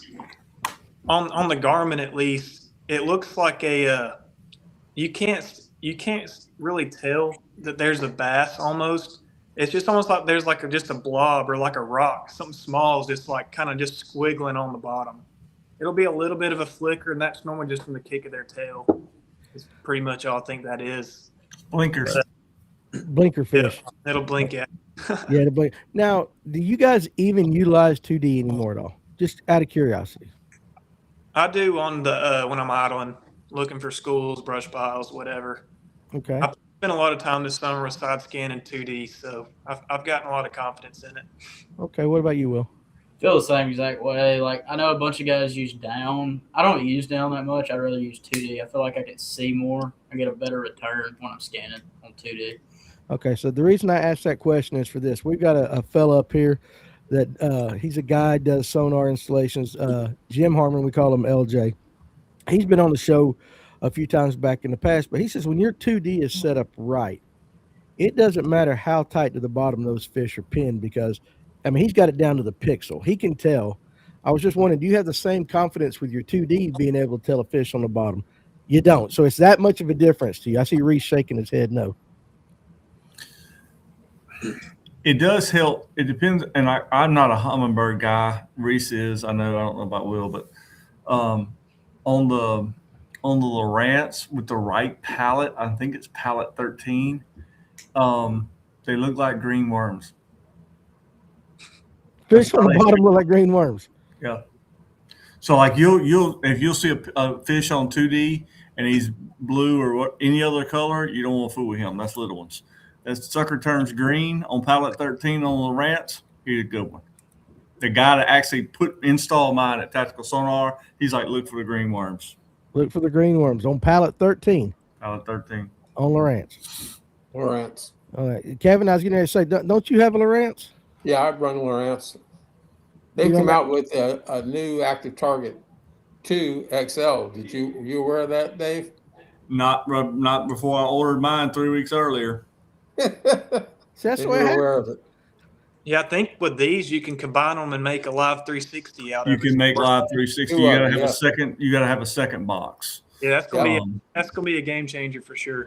on the Garmin at least, it looks like you can't really tell that there's a bass almost. It's just almost like there's like just a blob or like a rock, something small is just like kind of just squiggling on the bottom. It'll be a little bit of a flicker, and that's normally just from the kick of their tail. It's pretty much all I think that is. Blinkers. Blinker fish. Yeah, it'll blink at. Yeah, the blink. Now, do you guys even utilize 2D anymore at all? Just out of curiosity. I do on the when I'm idling, looking for schools, brush piles, whatever. Okay. I've spent a lot of time this summer with side scan and 2D, so I've gotten a lot of confidence in it. Okay. What about you, Will? Feel the same exact way. Like I know a bunch of guys use down. I don't use down that much. I'd rather use 2D. I feel like I can see more. I get a better return when I'm scanning on 2D. Okay, so the reason I asked that question is for this. We've got a fella up here that he's a guy, does sonar installations. Jim Harmon, we call him LJ. He's been on the show a few times back in the past, but he says when your 2D is set up right, it doesn't matter how tight to the bottom those fish are pinned because, I mean, he's got it down to the pixel. He can tell. I was just wondering, do you have the same confidence with your 2D being able to tell a fish on the bottom? You don't. So it's that much of a difference to you. I see Reece shaking his head no. It does help. It depends, and I'm not a hummingbird guy. Reece is. I don't know about Will, but on the Lowrance with the right palette, I think it's palette 13. They look like green worms. Fish on the bottom look like green worms. Yeah. So like you'll see a fish on 2D and he's blue or any other color, you don't want to fool with him. That's little ones. That sucker turns green on palette 13 on the Lowrance, he's a good one. The guy that actually installed mine at Tactical Sonar, he's like, look for the green worms. Look for the green worms on pallet 13 Palette 13. on Lowrance. Lowrance. All right, Kevin, I was going to say, don't you have a Lowrance? Yeah, I run Lowrance. They've come out with a new active target 2 XL. Did you aware of that, Dave? Not before I ordered mine 3 weeks earlier. See, that's the way I had. Aware of it. Yeah, I think with these you can combine them and make a live 360 out of it. You can make live 360. You gotta have a second. You gotta have a second box. Yeah, that's gonna be a game changer for sure.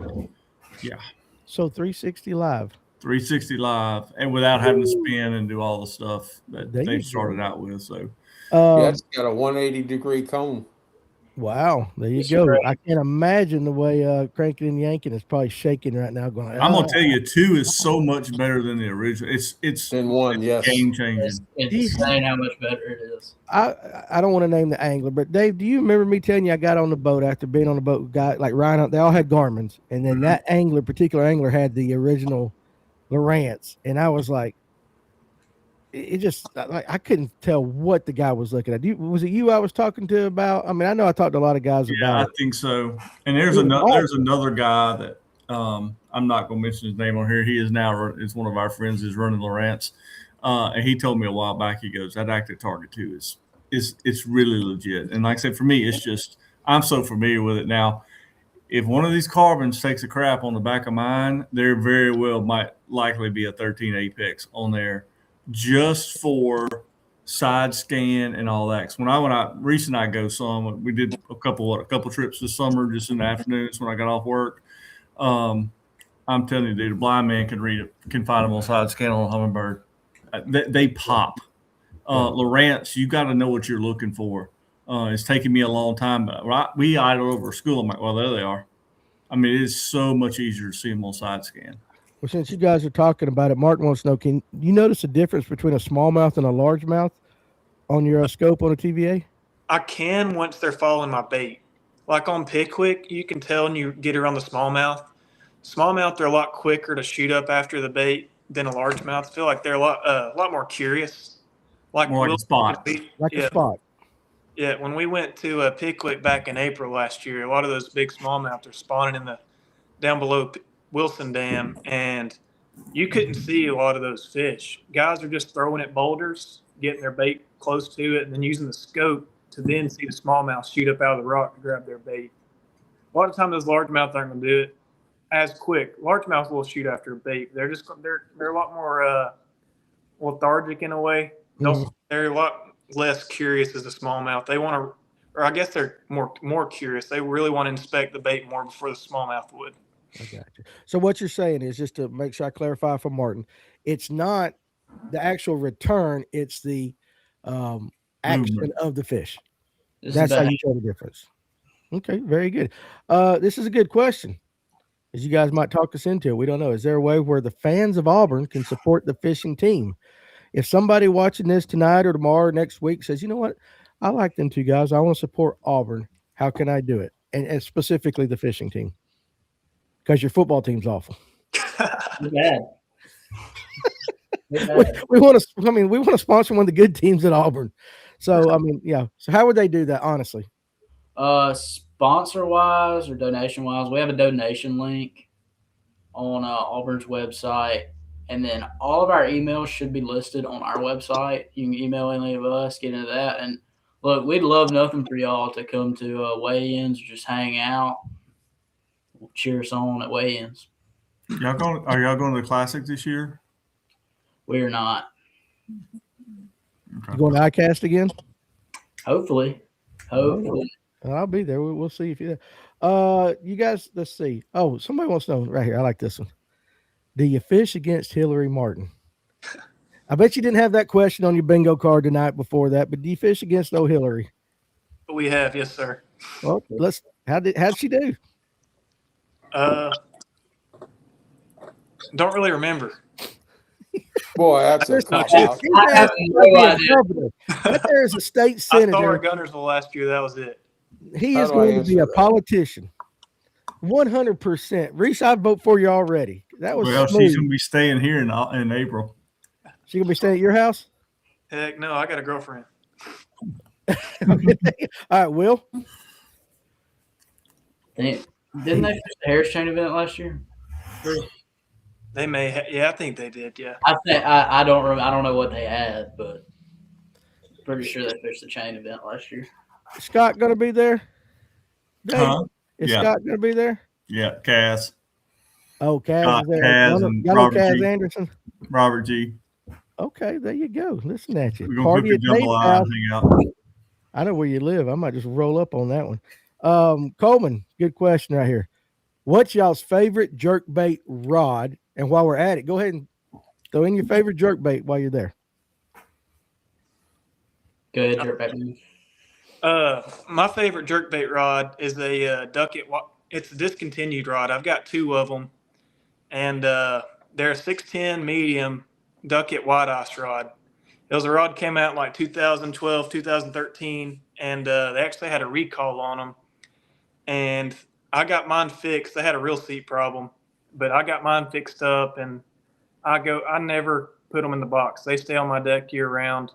Yeah. So 360 live. 360 live, and without having to spin and do all the stuff that they started out with. So yeah, it's got a 180-degree cone. Wow, there you It's go. great. I can't imagine the way Cranking and Yanking is probably shaking right now. Going, I'm gonna tell you, 2 is so much better than the original. It's Then one, yes. game It's changing. insane how much better it is. I don't want to name the angler, but Dave, do you remember me telling you I got on the boat after being on the boat with guy like Ryan? They all had Garmin's, and then that particular angler, had the original Lowrance, and I was like, it just like I couldn't tell what the guy was looking at. Was it you I was talking to about? I mean, I know I talked to a lot of guys Yeah, about I it. think so. And there's It was another awesome. guy that I'm not gonna mention his name on here. He is now is one of our friends is running Lowrance. And he told me a while back, he goes, that active target 2 is it's really legit. And like I said, for me, it's just I'm so familiar with it now. If one of these carbons takes a crap on the back of mine, there very well might likely be a 13 Apex on there just for side scan and all that. 'Cause when Reece and I go some, we did a couple trips this summer just in the afternoons when I got off work. I'm telling you, dude, a blind man can find them on side scan on a hummingbird. They pop. Lowrance, you got to know what you're looking for. It's taken me a long time, but we idle over school. I'm like, well, there they are. I mean, it is so much easier to see them on side scan. Well, since you guys are talking about it, Martin wants to know: can you notice a difference between a smallmouth and a largemouth on your scope on a TVA? I can once they're following my bait. Like on Pickwick, you can tell when you get around the smallmouth. Smallmouth, they're a lot quicker to shoot up after the bait than a largemouth. I feel like they're a lot more curious. Like More like a spot. Like a Yeah. spot. Yeah, when we went to Pickwick back in April last year, a lot of those big smallmouth are spawning in the down below Wilson Dam, and you couldn't see a lot of those fish. Guys are just throwing at boulders, getting their bait close to it, and then using the scope to then see the smallmouth shoot up out of the rock to grab their bait. A lot of times those largemouth aren't going to do it as quick. Largemouth will shoot after a bait. They're a lot more lethargic in a way. They're a lot less curious as a smallmouth. They want to, or I guess they're more curious. They really want to inspect the bait more before the smallmouth would. I got you. So what you're saying is, just to make sure I clarify for Martin, it's not the actual return; it's the action Movement. of the fish. This That's is how the you tell the difference. Okay, very good. This is a good question. As you guys might talk us into it, we don't know. Is there a way where the fans of Auburn can support the fishing team? If somebody watching this tonight or tomorrow or next week says, you know what, I like them 2 guys, I want to support Auburn, how can I do it? And specifically the fishing team, because your football team's awful. bad. We want to sponsor one of the good teams at Auburn. So I mean, yeah. So how would they do that, honestly? Sponsor wise or donation wise, we have a donation link on Auburn's website, and then all of our emails should be listed on our website. You can email any of us, get into that, and look, we'd love nothing for y'all to come to weigh-ins or just hang out, cheer us on at weigh-ins. Are y'all going to the Classic this year? We are not. Okay. You going to ICAST again? Hopefully. I'll be there. We'll see if you're there. You guys, let's see. Oh, somebody wants to know right here. I like this one. Do you fish against Hillary Martin? I bet you didn't have that question on your bingo card the night before that, but do you fish against no Hillary? We have, yes, sir. Well, how'd she do? Don't really remember. Boy, that's a cop She's out. I have no idea. But there is a state I saw her senator. Gunnersville last year. That was it. He How is do I going to be a answer that? politician. 100%. Reece, I'd vote for you already. That was Well, smooth. she's going to be staying here in April. She gonna be staying at your house? Heck no, I got a girlfriend. All right, Will. Didn't they fish the Harris Chain event last year? They may, yeah, I think they did. Yeah, I don't know what they had, but pretty sure they fished the chain event last year. Scott gonna be there? Dave, Huh? is Yeah. Scott gonna be there? Yeah, Cass, Oh, Kaz Scott, is there. Kaz, and Y'all know Robert Kaz G. Anderson. Robert G. Okay, there you go. Listen at you. We're going Party to at cook the Dave's jambalaya house. and hang out. I know where you live. I might just roll up on that one. Coleman, good question right here. What's y'all's favorite jerk bait rod? And while we're at it, go ahead and throw in your favorite jerk bait while you're there. Go ahead, jerk back. My favorite jerkbait rod is a Duckett. It's a discontinued rod. I've got two of them, and they're a 610 medium Duckett white ice rod. It was a rod came out in like 2012, 2013, and they actually had a recall on them. And I got mine fixed. They had a reel seat problem, but I got mine fixed up, and I never put them in the box. They stay on my deck year round.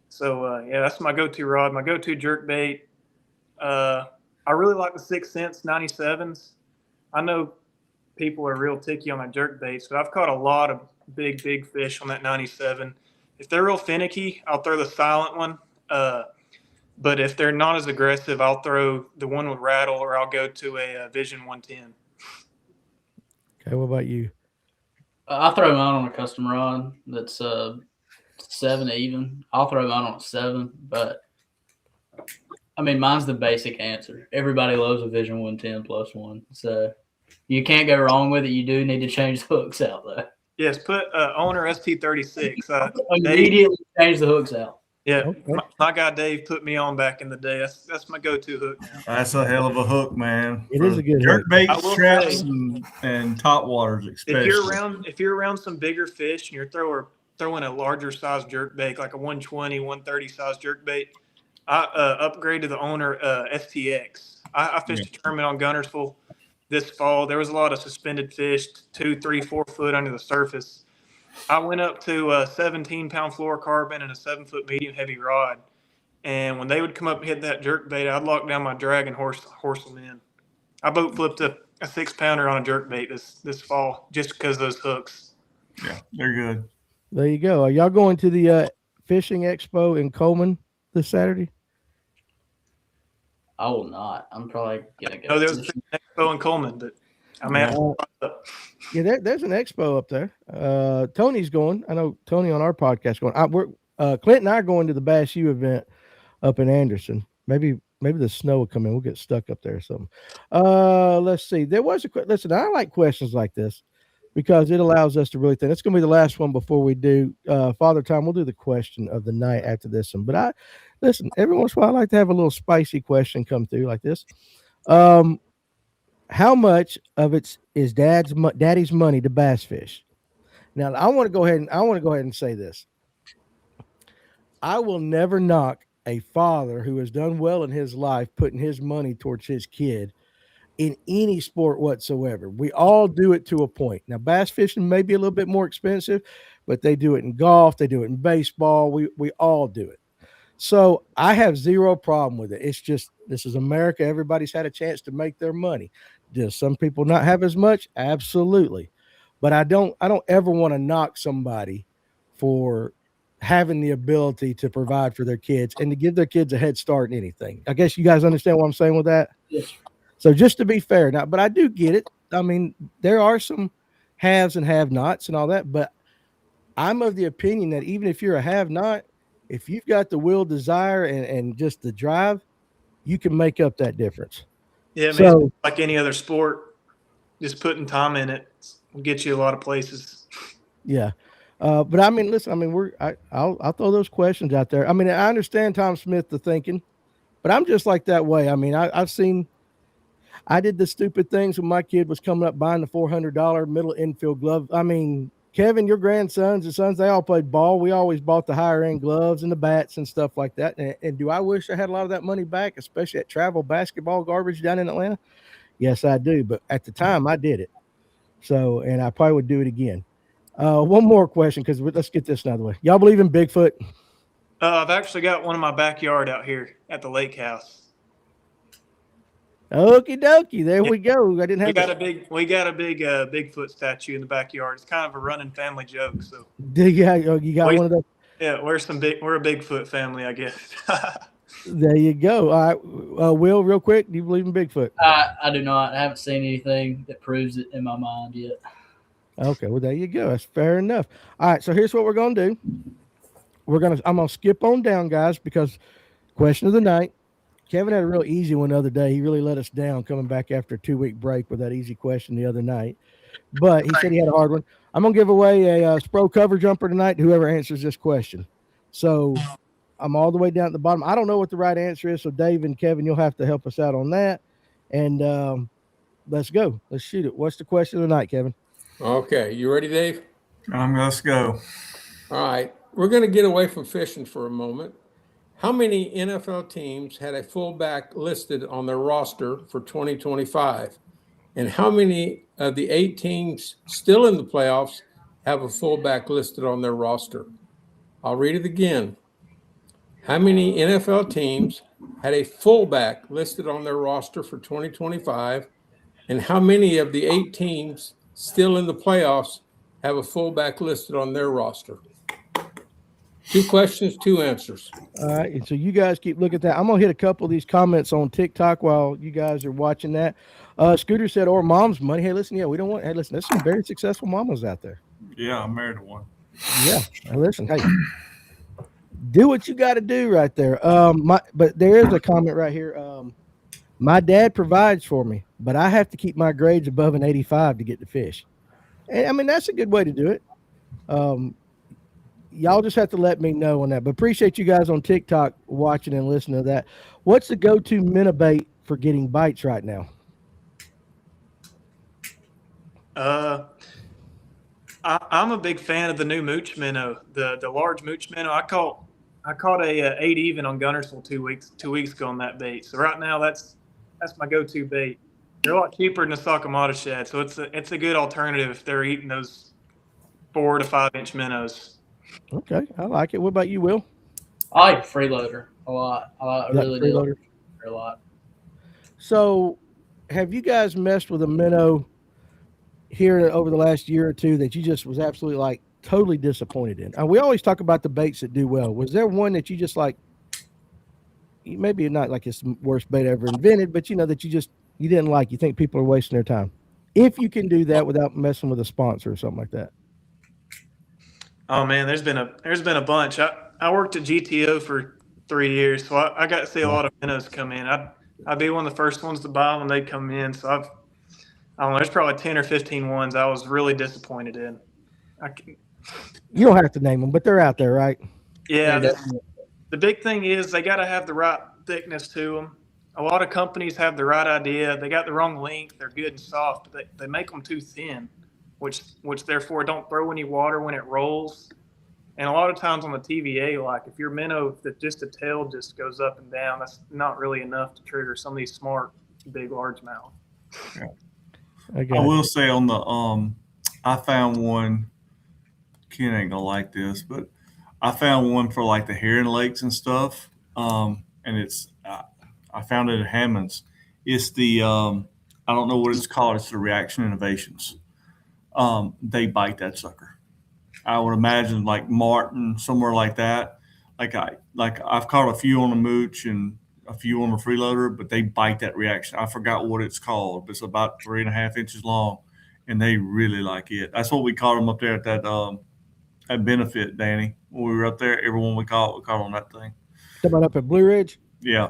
So yeah, that's my go-to rod, my go-to jerk bait. I really like the 6 Sense 97s. I know people are real picky on my jerk baits, but I've caught a lot of big fish on that 97. If they're real finicky, I'll throw the silent one. But if they're not as aggressive, I'll throw the one with rattle, or I'll go to a Vision 110. Okay, what about you? I throw mine on a custom rod that's 7 even. I'll throw mine on a 7, but I mean, mine's the basic answer. Everybody loves a Vision 110 plus one, so you can't go wrong with it. You do need to change the hooks out though. Yes, put owner ST36. Immediately change the hooks out. Yeah, Okay. my guy Dave put me on back in the day. That's my go-to hook now. That's a hell of a hook, man. It is a good jerk hook. bait, I will traps, say- and top waters, especially. If you're around some bigger fish and you're throwing a larger size jerk bait, like a 120, 130 size jerk bait, I upgraded the owner STX. I fished a tournament on Gunnersville this fall. There was a lot of suspended fish, 2, 3, 4 foot under the surface. I went up to a 17-pound fluorocarbon and a 7-foot medium heavy rod. And when they would come up and hit that jerk bait, I'd lock down my drag and horse them in. I boat flipped a 6-pounder on a jerk bait this fall just because of those hooks. Yeah, they're good. There you go. Are y'all going to the fishing expo in Coleman this Saturday? I will not. I'm probably gonna go. No, there was a fishing expo in Coleman, but I mean, Yeah, there's an expo up there. Tony's going. I know Tony on our podcast going. Clint and I are going to the Bass U event up in Anderson. Maybe the snow will come in. We'll get stuck up there or something. Let's see. There was listen. I like questions like this because it allows us to really think. It's going to be the last one before we do Father Time. We'll do the question of the night after this one. But listen. Every once in a while, I like to have a little spicy question come through like this. How much of it is daddy's money to bass fish? Now, I want to go ahead and say this. I will never knock a father who has done well in his life putting his money towards his kid in any sport whatsoever. We all do it to a point. Now, bass fishing may be a little bit more expensive, but they do it in golf. They do it in baseball. We all do it. So I have zero problem with it. It's just, this is America. Everybody's had a chance to make their money. Does some people not have as much? Absolutely. But I don't ever want to knock somebody for having the ability to provide for their kids and to give their kids a head start in anything. I guess you guys understand what I'm saying with that? Yes. So just to be fair now, but I do get it. I mean, there are some haves and have-nots and all that, but I'm of the opinion that even if you're a have-not, if you've got the will, desire, and just the drive, you can make up that difference. yeah, man, So, like any other sport, just putting time in it will get you a lot of places. yeah. But I mean, listen, I mean, I'll throw those questions out there. I mean, I understand Tom Smith, the thinking, but I'm just like that way. I mean, I did the stupid things when my kid was coming up buying the $400 middle infield glove. I mean, Kevin, your grandsons and sons, they all played ball. We always bought the higher end gloves and the bats and stuff like that. And do I wish I had a lot of that money back, especially at travel basketball garbage down in Atlanta? Yes, I do. But at the time I did it. So, and I probably would do it again. One more question, because let's get this out of the way. Y'all believe in Bigfoot? I've actually got one in my backyard out here at the lake house. Okie dokie. There we go. I didn't have We got a big Bigfoot statue in the backyard. It's kind of a running family joke. So you got one of those. yeah, we're a Bigfoot family, I guess. There you go. All right. Will, real quick, do you believe in Bigfoot? I do not. I haven't seen anything that proves it in my mind yet. Okay, well, there you go. That's fair enough. All right, so here's what we're going to do. I'm going to skip on down, guys, because question of the night. Kevin had a real easy one the other day. He really let us down coming back after a 2-week break with that easy question the other night. But he said he had a hard one. I'm going to give away a Spro cover jumper tonight to whoever answers this question. So I'm all the way down at the bottom. I don't know what the right answer is, so Dave and Kevin, you'll have to help us out on that. And let's go. Let's shoot it. What's the question of the night, Kevin? Okay, you ready, Dave? Let's go. All right, we're going to get away from fishing for a moment. How many NFL teams had a fullback listed on their roster for 2025? And how many of the 8 teams still in the playoffs have a fullback listed on their roster? I'll read it again. How many NFL teams had a fullback listed on their roster for 2025? And how many of the 8 teams still in the playoffs have a fullback listed on their roster? 2 questions, 2 answers. All right. And so you guys keep looking at that. I'm going to hit a couple of these comments on TikTok while you guys are watching that. Scooter said, or mom's money. Hey, listen, yeah, we don't want, hey, listen, there's some very successful mamas out there. Yeah, I'm married to one. Yeah. Hey, listen, hey, do what you got to do right there. But there is a comment right here. My dad provides for me, but I have to keep my grades above an 85 to get to fish. And I mean, that's a good way to do it. Y'all just have to let me know on that. But appreciate you guys on TikTok watching and listening to that. What's the go-to minnow bait for getting bites right now? I'm a big fan of the new mooch minnow, the large mooch minnow. I caught a 8 even on Gunnersville 2 weeks ago on that bait. So right now that's my go-to bait. They're a lot cheaper than the Sakamata shad, so it's a good alternative if they're eating those 4 to 5 inch minnows. Okay, I like it. What about you, Will? I like freeloader a lot. I really do like freeloader? it a lot. So, have you guys messed with a minnow here over the last year or two that you just was absolutely like totally disappointed in? We always talk about the baits that do well. Was there one that you just like? Maybe not like it's the worst bait ever invented, but you know that you didn't like. You think people are wasting their time. If you can do that without messing with a sponsor or something like that. Oh man, there's been a bunch. I worked at GTO for 3 years, so I got to see a lot of minnows come in. I'd be one of the first ones to buy them when they come in. So I don't know, there's probably 10 or 15 ones I was really disappointed in. You don't have to name them, but they're out there, right? Yeah. The big thing is they got to have the right thickness to them. A lot of companies have the right idea. They got the wrong length. They're good and soft, but they make them too thin, which therefore don't throw any water when it rolls. And a lot of times on the TVA, like if your minnow, if just the tail just goes up and down, that's not really enough to trigger some of these smart, big largemouth. Yeah. I will say on the I found one. Ken ain't gonna like this, but I found one for like the herring lakes and stuff. And it's I found it at Hammond's. It's the I don't know what it's called. It's the Reaction Innovations. They bite that sucker. I would imagine like Martin, somewhere like that. I've caught a few on the mooch and a few on the freeloader, but they bite that Reaction. I forgot what it's called. But it's about 3.5 inches long, and they really like it. That's what we caught them up there at that benefit, Danny. When we were up there, everyone we caught on that thing. Talking about up at Blue Ridge? Yeah.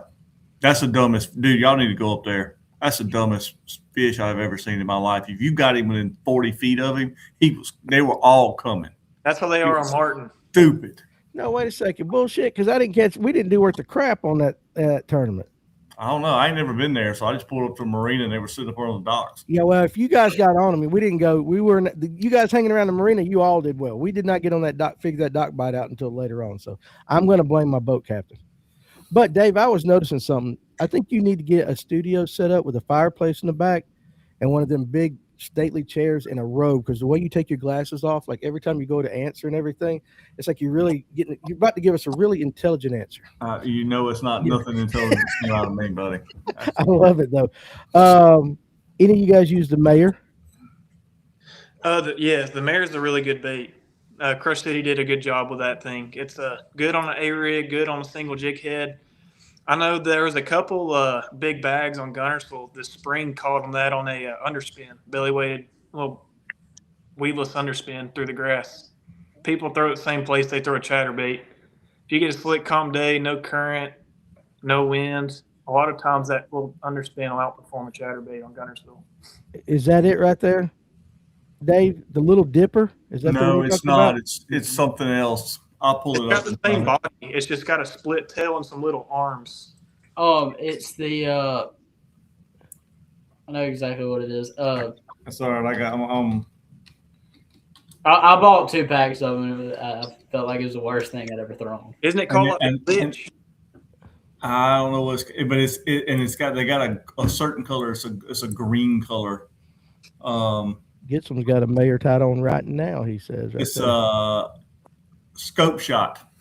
That's the dumbest. Dude, y'all need to go up there. That's the dumbest fish I've ever seen in my life. If you got him within 40 feet of him, they were all coming. That's how they are on Martin. Stupid. No, wait a second. Bullshit, because we didn't do worth the crap on that tournament. I don't know. I ain't never been there, so I just pulled up to the marina and they were sitting up on the docks. Yeah, well, if you guys got on, I mean, we didn't go. We were you guys hanging around the marina. You all did well. We did not get on that dock, figure that dock bite out until later on. So I'm going to blame my boat captain. But Dave, I was noticing something. I think you need to get a studio set up with a fireplace in the back and one of them big stately chairs and a robe, because the way you take your glasses off, like every time you go to answer and everything, it's like you're about to give us a really intelligent answer. It's not nothing intelligent out of me, buddy. I love it though. Any of you guys use the Mayor? Yes, the Mayor's a really good bait. Crush City did a good job with that thing. It's good on an A-rig, good on a single jig head. I know there was a couple big bags on Gunnersville this spring caught on that on a underspin, belly weighted little weedless underspin through the grass. People throw it the same place they throw a chatterbait. If you get a slick, calm day, no current, no winds, a lot of times that little underspin will outperform a chatterbait on Gunnersville. Is that it right there, Dave? The little dipper? Is that no? It's not. It's something else. I'll pull It's it got up. the and same find it. body. It's just got a split tail and some little arms. It's the I know exactly what it is. That's all right. I got. I bought 2 packs of them. And I felt like it was the worst thing I'd ever thrown. Isn't it called and- a glitch? I don't know what's, but it's got they got a certain color. It's a green color. Gitsam's got a mayor tied on right now. He says right It's there. a scope shot.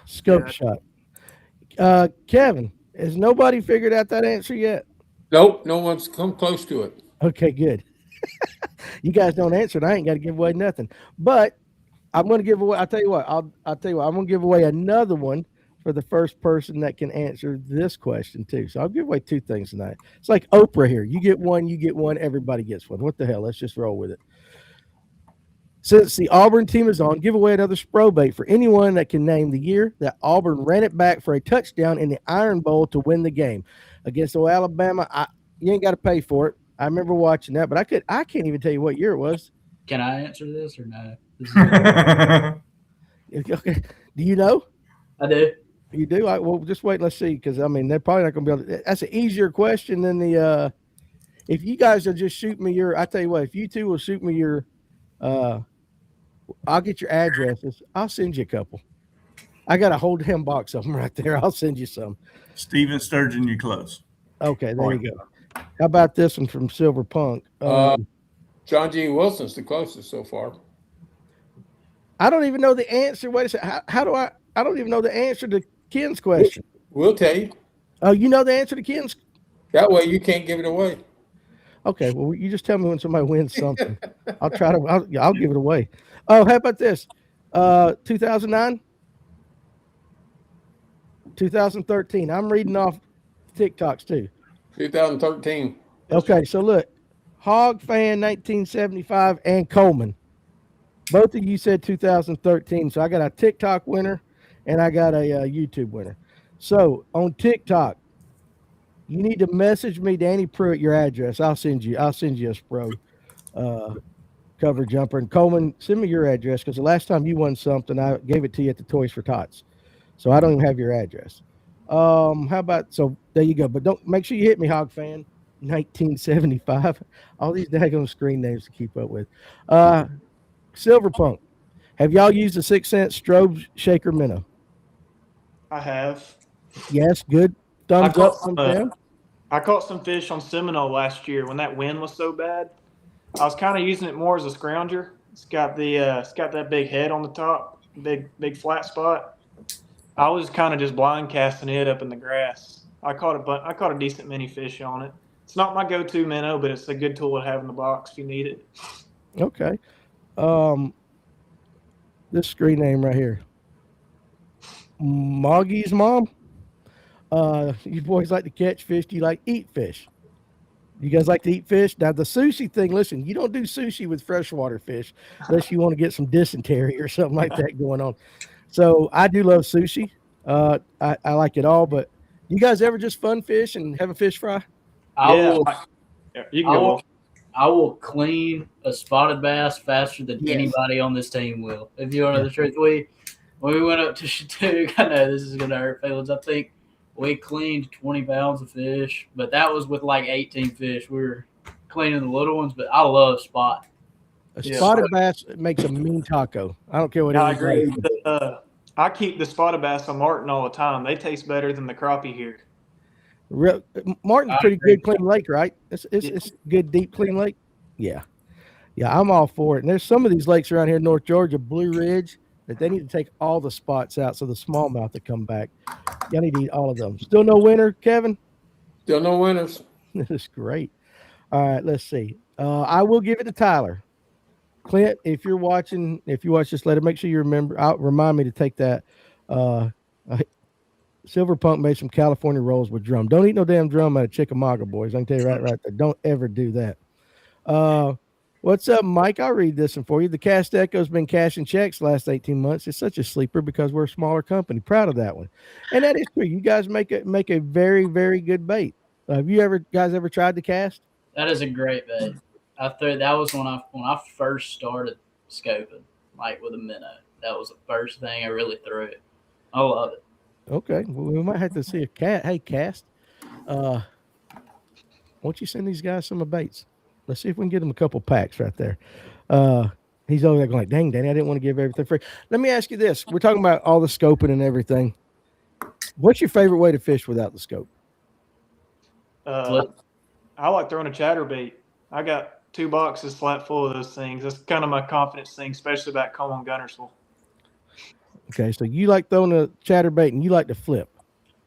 Scope shot. Kevin, has nobody figured out that answer yet? Nope, no one's come close to it. Okay, good. You guys don't answer it. I ain't got to give away nothing. But I'm going to give away. I'll tell you what. I'll tell you what. I'm going to give away another one for the first person that can answer this question too. So I'll give away 2 things tonight. It's like Oprah here. You get one. Everybody gets one. What the hell? Let's just roll with it. Since the Auburn team is on, give away another Spro bait for anyone that can name the year that Auburn ran it back for a touchdown in the Iron Bowl to win the game against Alabama. You ain't got to pay for it. I remember watching that, but I can't even tell you what year it was. Can I answer this or no? Okay. Do you know? I do. You do? Well, just wait and let's see, because I mean they're probably not going to be able to. That's an easier question than the. If you guys will just shoot me your, I tell you what, if you two will shoot me your, I'll get your addresses. I'll send you a couple. I got a whole damn box of them right there. I'll send you some. Steven Sturgeon, you close. Okay, there you go. How about this one from Silver Punk? John G. Wilson's the closest so far. I don't even know the answer. Wait a second. How do I don't even know the answer to Ken's question. We'll tell you. Oh, you know the answer to Ken's? That way you can't give it away. Okay, well, you just tell me when somebody wins something. I'll give it away. Oh, how about this? 2009? 2013. I'm reading off TikToks too. 2013. Okay, so look, Hog Fan 1975 and Coleman. Both of you said 2013. So I got a TikTok winner and I got a YouTube winner. So on TikTok, you need to message me, Danny Pruitt, your address. I'll send you a Spro cover jumper. And Coleman, send me your address, because the last time you won something, I gave it to you at the Toys for Tots. So I don't even have your address. How about, so there you go. But don't, make sure you hit me, Hog Fan 1975. All these daggone screen names to keep up with. Silver Punk, have y'all used a 6 cent strobe shaker minnow? I have. Yes, good. Thumbs up from them. I caught some fish on Seminole last year when that wind was so bad. I was kind of using it more as a scrounger. It's got that big head on the top, big flat spot. I was kind of just blind casting it up in the grass. I caught a decent mini fish on it. It's not my go-to minnow, but it's a good tool to have in the box if you need it. Okay. This screen name right here. Moggy's mom. You boys like to catch fish. Do you like to eat fish? You guys like to eat fish? Now, the sushi thing, listen, you don't do sushi with freshwater fish unless you want to get some dysentery or something like that going on. So I do love sushi. I like it all, but you guys ever just fun fish and have a fish fry? You can go. I will clean a spotted bass faster than anybody on this team will. If you want to know the truth, when we went up to Shattuck, I know this is going to hurt feelings. I think we cleaned 20 pounds of fish, but that was with like 18 fish. We were cleaning the little ones, but I love spot. Spotted bass makes a mean taco. I don't care what I agree. I keep the spotted bass on Martin all the time. They taste better than the crappie here. Martin's pretty good clean lake, right? It's good deep clean lake. Yeah, I'm all for it. And there's some of these lakes around here in North Georgia, Blue Ridge, that they need to take all the spots out so the smallmouth to come back. Y'all need to eat all of them. Still no winner, Kevin? Still no winners. This is great. All right, let's see. I will give it to Tyler. Clint, if you watch this later, make sure you remind me to take that. Silver Punk made some California rolls with drum. Don't eat no damn drum out of Chickamauga, boys. I can tell you right there. Don't ever do that. What's up, Mike? I'll read this one for you. The Cast Echo's been cashing checks the last 18 months. It's such a sleeper because we're a smaller company. Proud of that one. And that is true. You guys make a very, very good bait. Have you guys ever tried to cast? That is a great bait. That was when I first started scoping, like with a minnow. that was the first thing I really threw it. I love it. Okay, well, we might have to see a cat. Hey, Cast, why don't you send these guys some of baits? Let's see if we can get them a couple packs right there. He's over there going like, dang, Danny, I didn't want to give everything free. Let me ask you this. We're talking about all the scoping and everything. What's your favorite way to fish without the scope? Flip. I like throwing a chatterbait. I got 2 boxes flat full of those things. That's kind of my confidence thing, especially back home on Gunnersville. Okay, so you like throwing a chatterbait and you like to flip.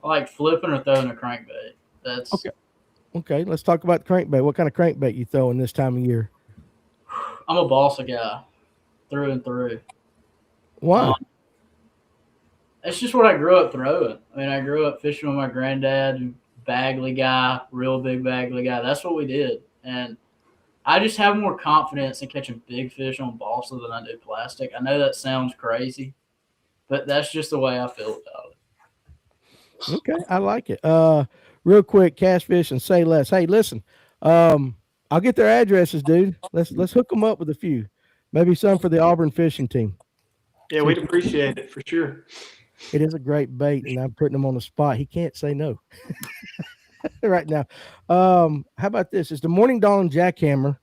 I like flipping or throwing a crankbait. That's Okay. Okay, let's talk about the crankbait. What kind of crankbait you throwing this time of year? I'm a balsa guy, through and through. Why? It's just what I grew up throwing. I mean, I grew up fishing with my granddad, Bagley guy, real big Bagley guy. That's what we did, and I just have more confidence in catching big fish on balsa than I do plastic. I know that sounds crazy, but that's just the way I feel about it. Okay, I like it. Real quick, Cast Fish and Say Less. Hey, listen, I'll get their addresses, dude. Let's hook them up with a few, maybe some for the Auburn fishing team. Yeah, we'd appreciate it for sure. It is a great bait, and I'm putting him on the spot. He can't say no right now. How about this? Is the Morning Dawn jackhammer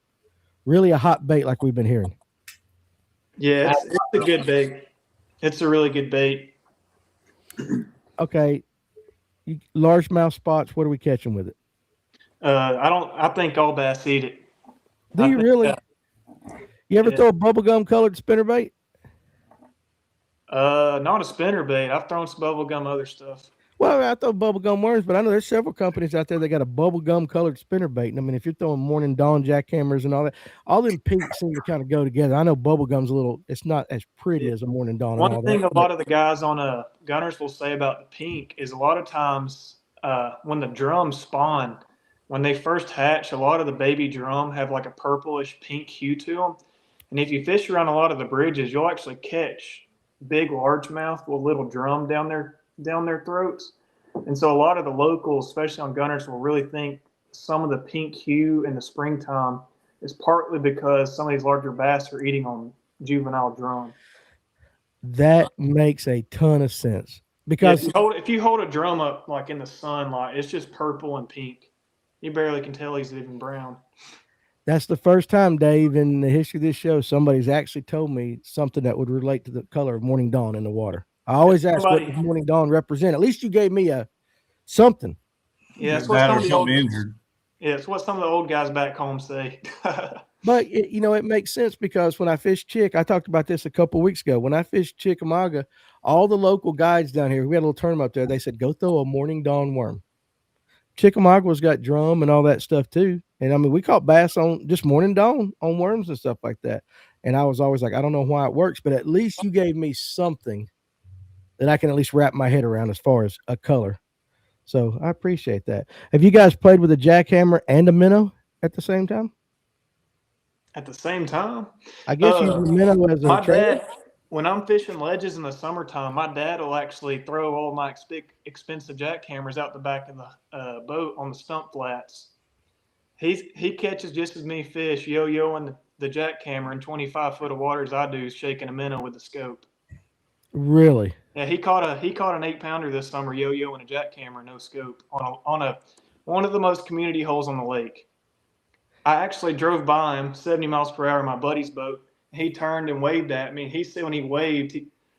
really a hot bait like we've been hearing? Yeah, it's a good bait. It's a really good bait. Okay, largemouth spots. What are we catching with it? I think all bass eat it. Do you really? You ever throw a bubblegum colored spinnerbait? Not a spinner bait. I've thrown some bubblegum other stuff. Well, I throw bubblegum worms, but I know there's several companies out there that got a bubblegum colored spinnerbait. And I mean, if you're throwing Morning Dawn jackhammers and all them pinks seem to kind of go together. I know bubblegum's it's not as pretty as a Morning Dawn. One thing a lot of the guys on Gunners will say about the pink is a lot of times when the drums spawn, when they first hatch, a lot of the baby drum have like a purplish pink hue to them. And if you fish around a lot of the bridges, you'll actually catch big largemouth with little drum down their throats. And so a lot of the locals, especially on Gunners, will really think some of the pink hue in the springtime is partly because some of these larger bass are eating on juvenile drum. That makes a ton of sense because if you hold a drum up like in the sunlight, it's just purple and pink. You barely can tell he's even brown. that's the first time, Dave, in the history of this show, somebody's actually told me something that would relate to the color of Morning Dawn in the water. I always ask what does Morning Dawn represent. At least you gave me something. Yeah, it's what some of the old guys back home say. But it makes sense because when I fished Chick, I talked about this a couple of weeks ago. When I fished Chickamauga, all the local guides down here, we had a little tournament up there. They said, go throw a Morning Dawn worm. Chickamauga's got drum and all that stuff too. And I mean, we caught bass on just Morning Dawn on worms and stuff like that. And I was always like, I don't know why it works, but at least you gave me something that I can at least wrap my head around as far as a color. So I appreciate that. Have you guys played with a jackhammer and a minnow at the same time? At the same time? I guess you use minnow as a trailer. Dad, when I'm fishing ledges in the summertime, my dad will actually throw all my expensive jackhammers out the back of the boat on the stump flats. He catches just as many fish yo-yoing the jackhammer in 25 foot of water as I do shaking a minnow with the scope. Really? Yeah, he caught an 8-pounder this summer yo-yoing a jackhammer, no scope, on one of the most community holes on the lake. I actually drove by him 70 miles per hour in my buddy's boat. He turned and waved at me. He said when he waved,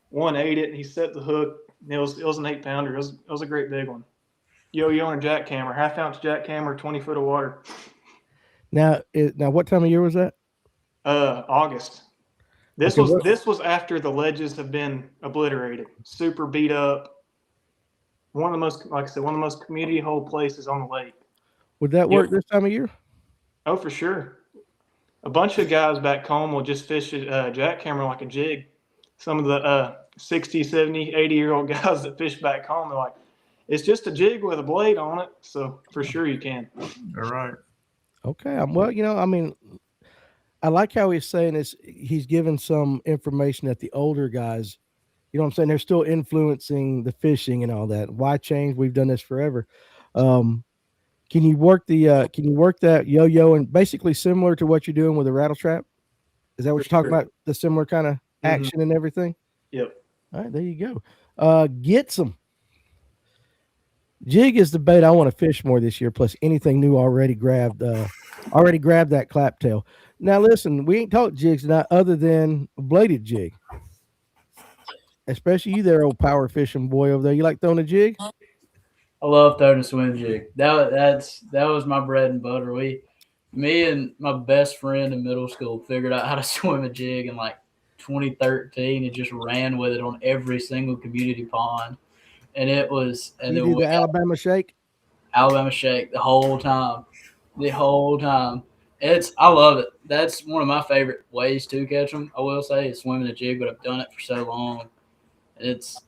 one ate it, and he set the hook. It was an 8-pounder. It was a great big one. Yo-yoing a jackhammer, half-ounce jackhammer, 20 foot of water. Now, what time of year was that? August. This was after the ledges have been obliterated, super beat up. One of the most, like I said, one of the most community hole places on the lake. Would that work this time of year? Oh, for sure. A bunch of guys back home will just fish a jackhammer like a jig. Some of the 60, 70, 80-year-old guys that fish back home are like, it's just a jig with a blade on it. So for sure you can. All right. Okay. Well, I mean, I like how he's saying this. He's given some information that the older guys, you know what I'm saying? They're still influencing the fishing and all that. Why change? We've done this forever. Can you work that yo-yo and basically similar to what you're doing with a rattle trap? Is that what you're talking about? The similar kind of action and everything? Yep. All right, there you go. Get some. Jig is the bait I want to fish more this year. Plus anything new already grabbed. Already grabbed that claptail. Now listen, we ain't talked jigs tonight other than a bladed jig. Especially you there, old power fishing boy over there. You like throwing a jig? I love throwing a swim jig. That was my bread and butter. Me and my best friend in middle school figured out how to swim a jig in like 2013 and just ran with it on every single community pond. And it was, and You then do we the Alabama shake? Alabama shake the whole time, the whole time. I love it. That's one of my favorite ways to catch them. I will say is swimming a jig, but I've done it for so long. It's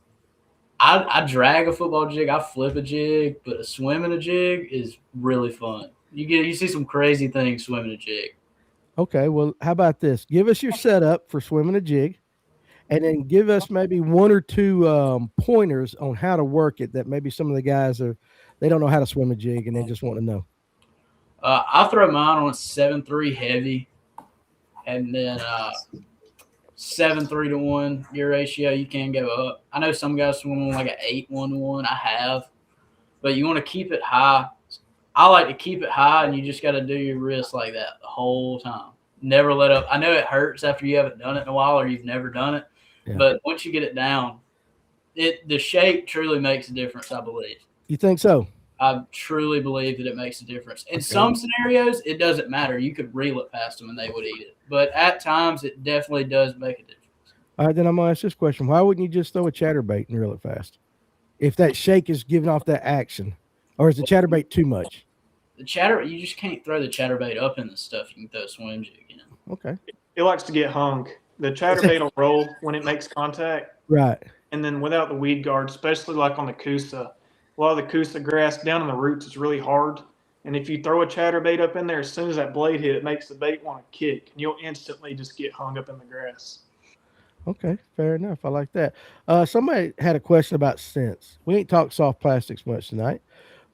I drag a football jig, I flip a jig, but swimming a jig is really fun. You see some crazy things swimming a jig. Okay, well, how about this? Give us your setup for swimming a jig, and then give us maybe one or two pointers on how to work it. That maybe some of the guys they don't know how to swim a jig and they just want to know. I throw mine on a 7-3 heavy, and then 7-3 to 1 gear ratio. You can go up. I know some guys swim on like an 8-1 to 1. I have, but you want to keep it high. I like to keep it high, and you just got to do your wrist like that the whole time. Never let up. I know it hurts after you haven't done it in a while or you've never done it, but once you get it down, the shape truly makes a difference, I believe. You think so? I truly believe that it makes a difference. In some scenarios, it doesn't matter. You could reel it past them and they would eat it. But at times, it definitely does make a difference. All right, then I'm going to ask this question. Why wouldn't you just throw a chatterbait and reel it fast? If that shake is giving off that action, or is the chatterbait too much? You just can't throw the chatterbait up in the stuff you can throw a swim jig in. Okay. It likes to get hung. The chatterbait will roll when it makes contact. Right. And then without the weed guard, especially like on the Coosa, a lot of the Coosa grass down in the roots is really hard. And if you throw a chatterbait up in there, as soon as that blade hit, it makes the bait want to kick. And you'll instantly just get hung up in the grass. Okay, fair enough. I like that. Somebody had a question about scents. We ain't talked soft plastics much tonight,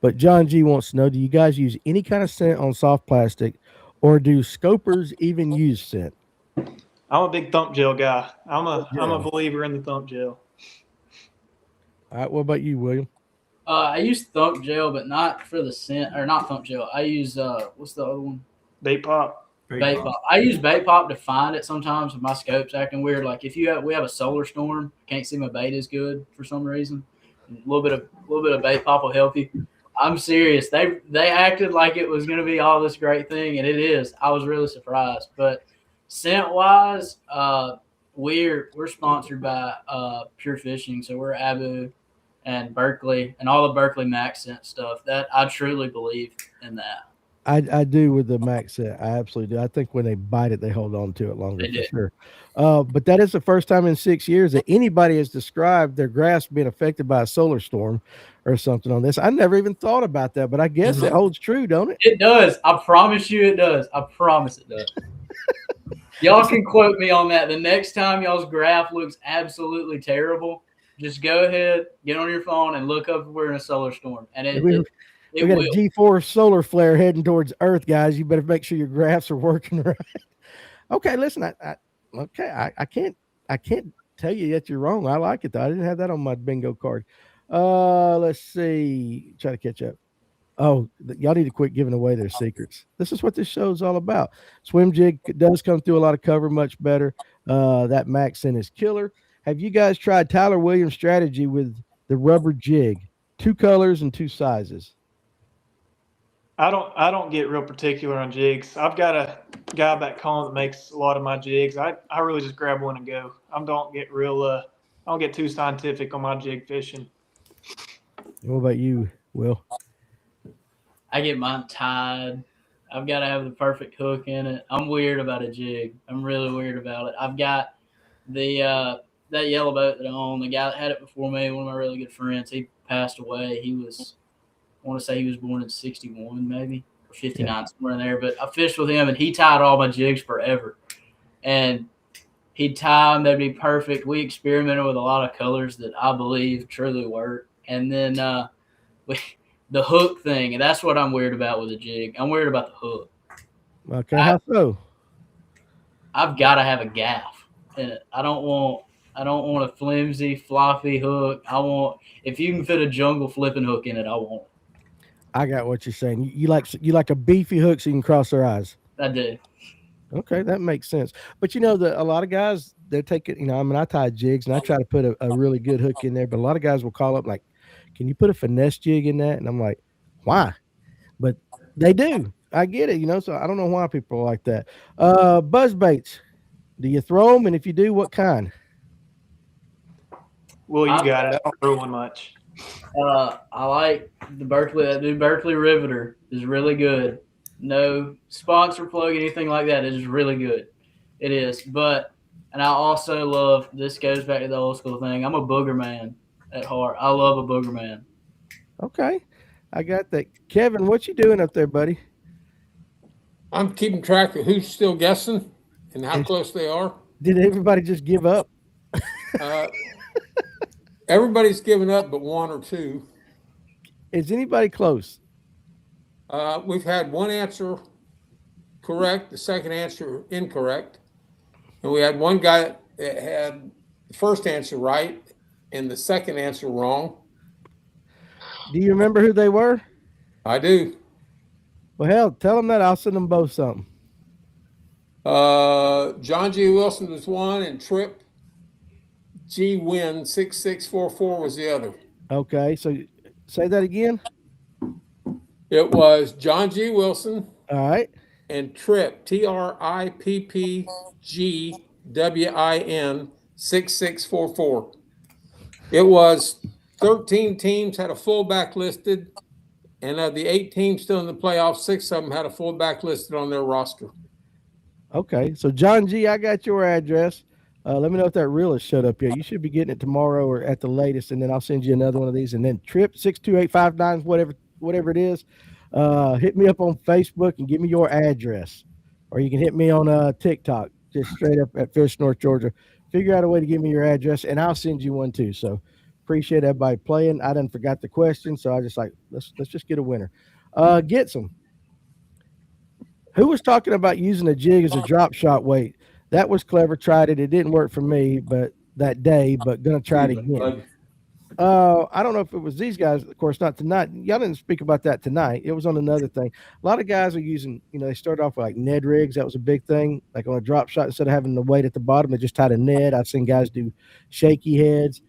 but John G wants to know, do you guys use any kind of scent on soft plastic, or do scopers even use scent? I'm a big thump gel guy. I'm a believer in the thump gel. All right, what about you, William? I use thump gel, but not for the scent, or not thump gel. I use what's the other one? Bait pop. Bait pop. I use bait pop to find it sometimes if my scope's acting weird. Like if we have a solar storm, can't see my bait as good for some reason. A little bit of bait pop will help you. I'm serious. They acted like it was gonna be all this great thing, and it is. I was really surprised. But scent wise, we're sponsored by Pure Fishing, so we're Abu and Berkeley and all the Berkeley Max scent stuff. That I truly believe in that. I do with the Max set. I absolutely do. I think when they bite it, they hold on to it longer for sure. But that is the first time in 6 years that anybody has described their grass being affected by a solar storm or something on this. I never even thought about that, but I guess it holds true, don't it? It does. I promise you it does. I promise it does. Y'all can quote me on that. The next time y'all's graph looks absolutely terrible, just go ahead, get on your phone, and look up if we're in a solar storm. And we got a G4 solar flare heading towards Earth, guys. You better make sure your graphs are working right. Okay, listen, I can't tell you that you're wrong. I like it though. I didn't have that on my bingo card. Let's see. Try to catch up. Oh, y'all need to quit giving away their secrets. This is what this show is all about. Swim jig does come through a lot of cover much better. That Maxin is killer. Have you guys tried Tyler Williams' strategy with the rubber jig? 2 colors and 2 sizes. I don't get real particular on jigs. I've got a guy back home that makes a lot of my jigs. I really just grab one and go. I don't get too scientific on my jig fishing. What about you, Will? I get mine tied. I've got to have the perfect hook in it. I'm weird about a jig. I'm really weird about it. I've got the that yellow boat that I own. The guy that had it before me, one of my really good friends, he passed away. I want to say he was born in 61 maybe, or 59, somewhere in there. But I fished with him, and he tied all my jigs forever. And he'd tie them. They'd be perfect. We experimented with a lot of colors that I believe truly work. And then the hook thing, and that's what I'm weird about with a jig. I'm weird about the hook. Okay, how so? I've got to have a gaff in it. I don't want I don't want a flimsy, floppy hook. If you can fit a jungle flipping hook in it, I want I got what you're saying. You like a beefy hook so you can cross their eyes. it. I do. Okay, that makes sense. But a lot of guys they're taking. I mean, I tie jigs and I try to put a really good hook in there. But a lot of guys will call up like, "Can you put a finesse jig in that?" And I'm like, "Why?" But they do. I get it. So I don't know why people are like that. Buzz baits. Do you throw them? And if you do, what kind? Well, you got it. I don't throw one much. I like that new Berkeley Riveter is really good. No sponsor plug, anything like that. It is really good. It is. And I also love, this goes back to the old school thing. I'm a booger man at heart. I love a booger man. Okay, I got that. Kevin, what you doing up there, buddy? I'm keeping track of who's still guessing and how close they are. Did everybody just give up? Everybody's given up but one or two. Is anybody close? We've had one answer correct, the second answer incorrect. And we had one guy that had the first answer right and the second answer wrong. Do you remember who they were? I do. Well, hell, tell them that. I'll send them both something. John G. Wilson was one and Trip G. Win 6644 was the other. Okay, so say that again. It was John G. Wilson All right. and Tripp, TRIPPGWIN 6644. It was 13 teams had a fullback listed, and of the 8 teams still in the playoffs, 6 of them had a fullback listed on their roster. Okay, so John G, I got your address. Let me know if that reel has showed up yet. You should be getting it tomorrow or at the latest, and then I'll send you another one of these. And then Trip 62859, whatever it is, hit me up on Facebook and give me your address, or you can hit me on TikTok, just straight up at Fish North Georgia. Figure out a way to give me your address, and I'll send you one too. So appreciate everybody playing. I done forgot the question, so I just let's just get a winner. Get some. Who was talking about using a jig as a drop shot weight? That was clever. Tried it. It didn't work for me, but that day. But gonna try it again. I don't know if it was these guys. Of course, not tonight. Y'all didn't speak about that tonight. It was on another thing. A lot of guys are using. They started off with like Ned rigs. That was a big thing. Like on a drop shot, instead of having the weight at the bottom, they just tied a Ned. I've seen guys do shaky heads,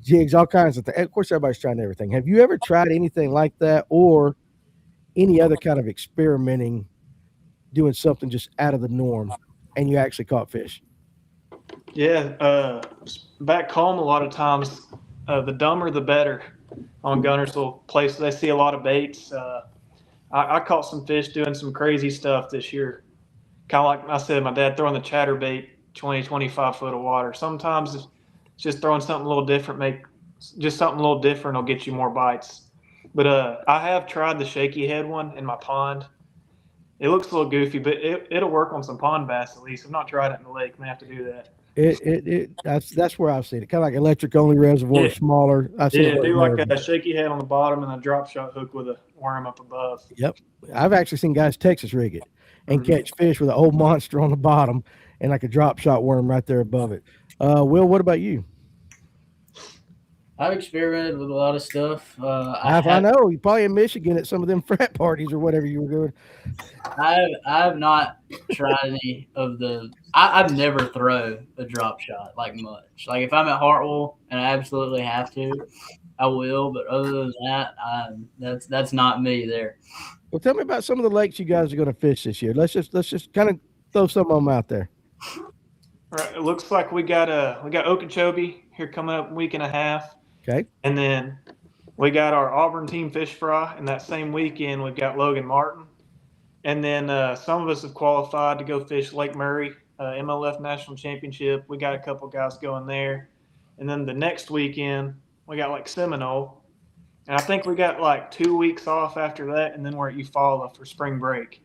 jigs, all kinds of things. Of course, everybody's trying everything. Have you ever tried anything like that, or any other kind of experimenting? Doing something just out of the norm, and you actually caught fish? Yeah, back home a lot of times, the dumber the better on Gunnersville places. They see a lot of baits. I caught some fish doing some crazy stuff this year. Kind of like I said, my dad throwing the chatterbait 20, 25 foot of water. Sometimes it's just throwing something a little different, something a little different will get you more bites. But I have tried the shaky head one in my pond. It looks a little goofy, but it'll work on some pond bass at least. I've not tried it in the lake. May have to do that. That's where I've seen it. Kind of like electric only reservoir, smaller. I've seen it do like a shaky head on the bottom and a drop shot hook with a worm up above. Yep, I've actually seen guys Texas rig it and catch fish with an old monster on the bottom and like a drop shot worm right there above it. Will, what about you? I've experimented with a lot of stuff. I know you probably in Michigan at some of them frat parties or whatever you were doing. I have not tried any of the. I've never throw a drop shot like much. Like if I'm at Hartwell and I absolutely have to, I will. But other than that, that's not me there. Well, tell me about some of the lakes you guys are going to fish this year. Let's just kind of throw some of them out there. All right, it looks like we got Okeechobee here coming up a week and a half. Okay. And then we got our Auburn team fish fry, and that same weekend we've got Logan Martin. And then some of us have qualified to go fish Lake Murray, MLF National Championship. We got a couple guys going there. And then the next weekend we got like Seminole. And I think we got like 2 weeks off after that, and then we're at Eufaula for spring break.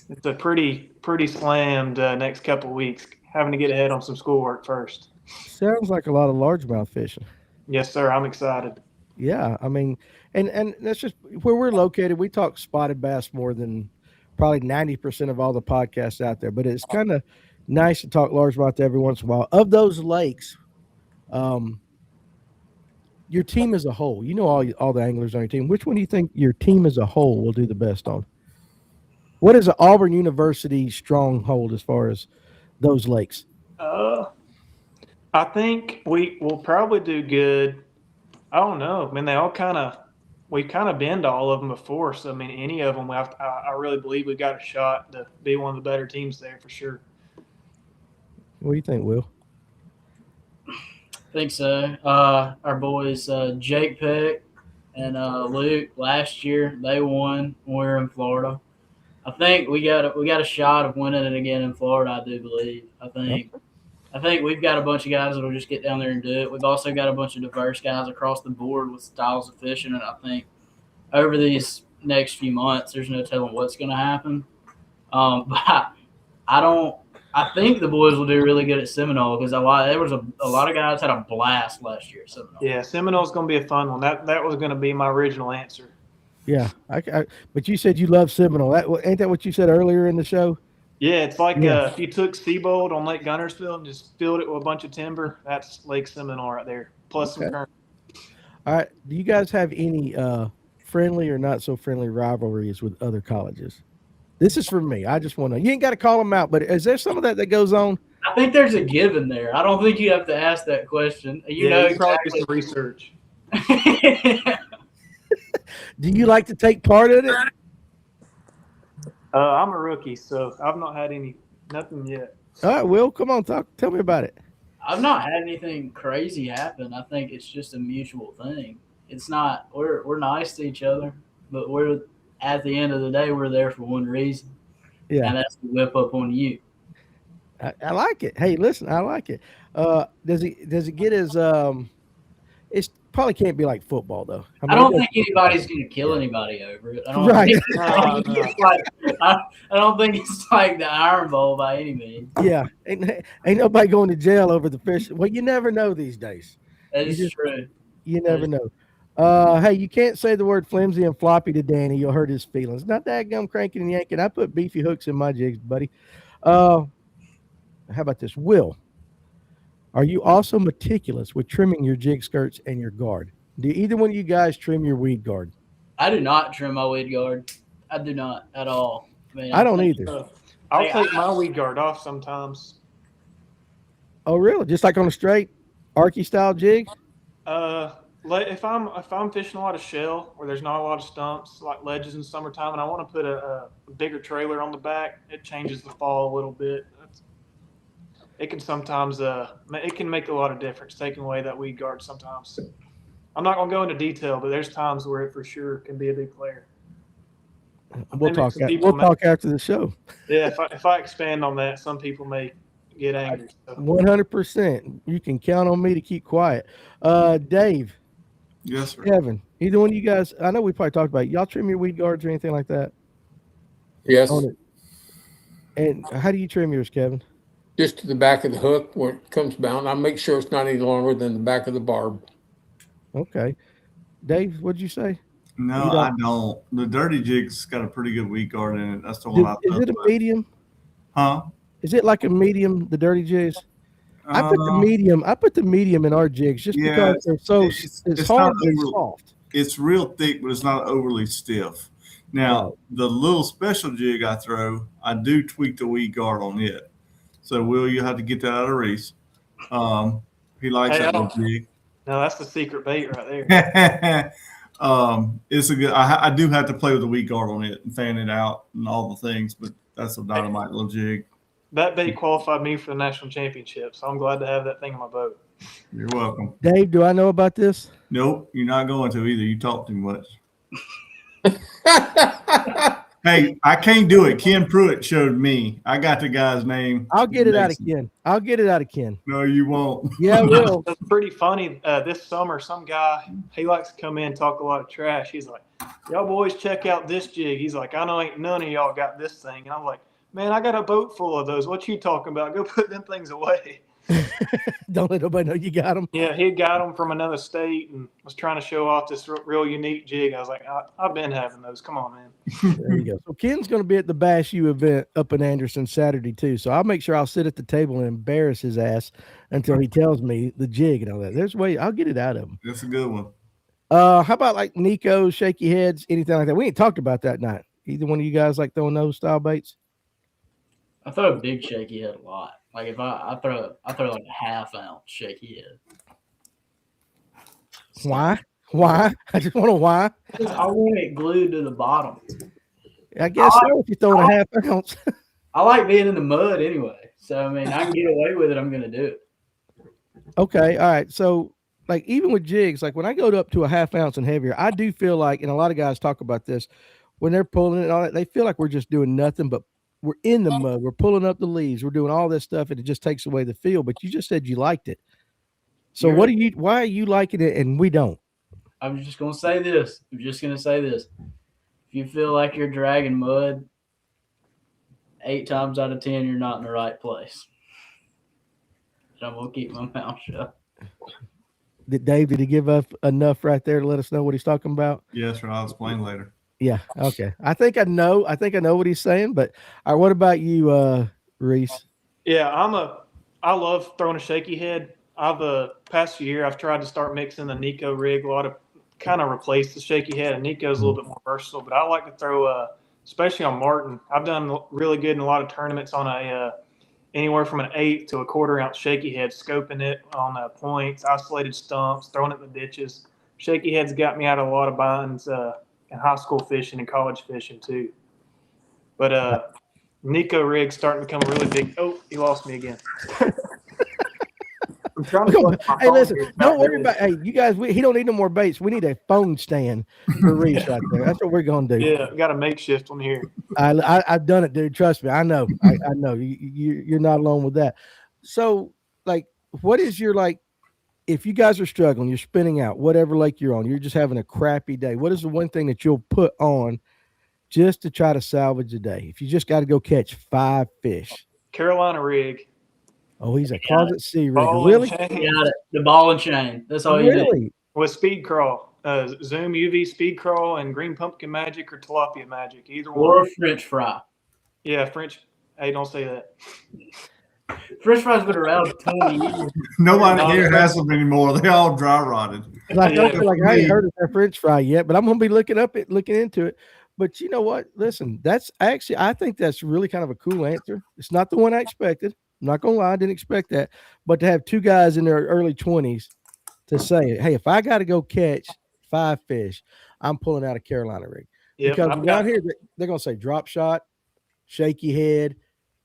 It's a pretty slammed next couple of weeks, having to get ahead on some schoolwork first. Sounds like a lot of largemouth fishing. Yes, sir. I'm excited. Yeah, I mean, and that's just where we're located. We talk spotted bass more than probably 90% of all the podcasts out there, but it's kind of nice to talk largemouth every once in a while. Of those lakes, your team as a whole, you know all the anglers on your team. Which one do you think your team as a whole will do the best on? What is an Auburn University stronghold as far as those lakes? I think we will probably do good. I don't know. I mean, we kind of been to all of them before. So I mean, any of them, I really believe we got a shot to be one of the better teams there for sure. What do you think, Will? I think so. Our boys Jake Peck and Luke last year, they won when we were in Florida. I think we got a shot of winning it again in Florida. I do believe. I think we've got a bunch of guys that'll just get down there and do it. We've also got a bunch of diverse guys across the board with styles of fishing, and I think over these next few months, there's no telling what's going to happen. But I don't. I think the boys will do really good at Seminole because there was a lot of guys had a blast last year at Seminole. Yeah, Seminole's going to be a fun one. That was going to be my original answer. Yeah, but you said you love Seminole. Ain't that what you said earlier in the show? Yeah, it's like if you took Seabold on Lake Gunnersville and just filled it with a bunch of timber, that's Lake Seminole right there, plus some current. All right. Do you guys have any friendly or not so friendly rivalries with other colleges? This is for me. I just want to. You ain't got to call them out, but is there some of that goes on? I think there's a given there. I don't think you have to ask that question. You know exactly. Probably do some research. Do you like to take part in it? I'm a rookie, so I've not had nothing yet. All right, Will, come on, tell me about it. I've not had anything crazy happen. I think it's just a mutual thing. It's not we're nice to each other, but we're at the end of the day we're there for one reason. Yeah, and that's to whip up on you. I like it. Hey, listen, I like it. Does it get as It probably can't be like football though. I don't think anybody's going to kill anybody over it. I don't think it's like the Iron Bowl by any means. Yeah, ain't nobody going to jail over the fish. Well, you never know these days. That is true. You never know. Hey, you can't say the word flimsy and floppy to Danny. You'll hurt his feelings. Not that gum cranking and yanking. I put beefy hooks in my jigs, buddy. How about this? Will, are you also meticulous with trimming your jig skirts and your guard? Do either one of you guys trim your weed guard? I do not trim my weed guard. I do not at all. I don't either. I'll take my weed guard off sometimes. Oh, really? Just like on a straight Arky style jig? If I'm fishing a lot of shell where there's not a lot of stumps, like ledges in summertime, and I want to put a bigger trailer on the back, it changes the fall a little bit. It can sometimes it can make a lot of difference taking away that weed guard sometimes. I'm not gonna go into detail, but there's times where it for sure can be a big player. We'll talk after the show. Yeah, if I expand on that, some people may get angry. 100%. You can count on me to keep quiet. Dave. Yes, sir. Kevin. Either one of you guys, I know we probably talked about it. Y'all trim your weed guards or anything like that? Yes. And how do you trim yours, Kevin? Just to the back of the hook where it comes bound. I make sure it's not any longer than the back of the barb. Okay. Dave, what'd you say? No, I don't. The dirty jig's got a pretty good weed guard in it. That's the one Is it a medium? Huh? Is it like a medium, the dirty jigs? I put the medium in our jigs just because they're so it's hard and soft. It's real thick, but it's not overly stiff. Now, the little special jig I throw, I do tweak the weed guard on it. So, Will, you have to get that out of Reece. He likes that little jig. No, that's the secret bait right there. It's a good. I do have to play with the weed guard on it and fan it out and all the things, but that's a dynamite little jig. That bait qualified me for the national championship, so I'm glad to have that thing in my boat. You're welcome. Dave, do I know about this? Nope, you're not going to either. You talk too much. Hey, I can't do it. Ken Pruitt showed me. I got the guy's name. I'll get it out of Ken. No, you won't. Yeah, I will. It's pretty funny. This summer, some guy, he likes to come in and talk a lot of trash. He's like, y'all boys check out this jig. He's like, I know ain't none of y'all got this thing. And I'm like, man, I got a boat full of those. What you talking about? Go put them things away. Don't let nobody know you got them. Yeah, he had got them from another state and was trying to show off this real unique jig. I was like, I've been having those. Come on, man. There you go. So Ken's going to be at the Bash U event up in Anderson Saturday too. So I'll make sure I'll sit at the table and embarrass his ass until he tells me the jig and all that. There's a way I'll get it out of him. That's a good one. How about like Nico, shaky heads, anything like that? We ain't talked about that night. Either one of you guys like throwing those style baits? I throw a big shaky head a lot. Like if I throw like a half-ounce shaky head. Why? Why? I just want to why. I want it glued to the bottom. I guess so if you're throwing a half ounce. I like being in the mud anyway. So I mean, I can get away with it. I'm gonna do it. Okay, all right. So like even with jigs, like when I go up to a half ounce and heavier, I do feel like, and a lot of guys talk about this, when they're pulling it and all that, they feel like we're just doing nothing, but we're in the mud. We're pulling up the leaves. We're doing all this stuff, and it just takes away the feel. But you just said you liked it. So why are you liking it and we don't? I'm just gonna say this. If you feel like you're dragging mud, 8 times out of 10, you're not in the right place. So I'm gonna keep my mouth shut. Did he give us enough right there to let us know what he's talking about? Yes, sir. I'll explain later. Yeah. Okay. I think I know what he's saying, but all right, what about you, Reece? Yeah, I love throwing a shaky head. Past year I've tried to start mixing the Nico rig a lot of kind of replace the shaky head, and Nico's a little bit more versatile, but I like to throw especially on Martin. I've done really good in a lot of tournaments on anywhere from an 1/8 to a 1/4 ounce shaky head, scoping it on points, isolated stumps, throwing it in the ditches. Shaky heads got me out of a lot of binds in high school fishing and college fishing too. But Nico rig's starting to become a really big. Oh, he lost me again. I'm trying to hey, listen, don't worry about. Hey, you guys, he don't need no more baits. We need a phone stand for Reece right there. That's what we're gonna do. Yeah, got a makeshift one here. I've done it, dude. Trust me, I know. I know you're not alone with that. So, like, what is your like? If you guys are struggling, you're spinning out, whatever lake you're on, you're just having a crappy day. What is the one thing that you'll put on just to try to salvage the day? If you just got to go catch 5 fish. Carolina rig. Oh, he's a closet sea rig. Ball Really? and chain. Got it. The ball and chain. That's all you Really? With speed crawl, Zoom UV speed crawl and green pumpkin magic or tilapia magic, either need. Or one. a French fry. Yeah, French. Hey, don't say that. French fries been around for 20 years. Nobody here has them anymore. They all dry rotted. Like, I feel like I ain't heard of that French fry yet, but I'm gonna be looking into it. But you know what? Listen, that's actually, I think that's really kind of a cool answer. It's not the one I expected. I'm not gonna lie, I didn't expect that. But to have 2 guys in their early 20s to say, hey, if I got to go catch 5 fish, I'm pulling out a Carolina rig. Yep, Because around here, they're gonna say drop shot, shaky head.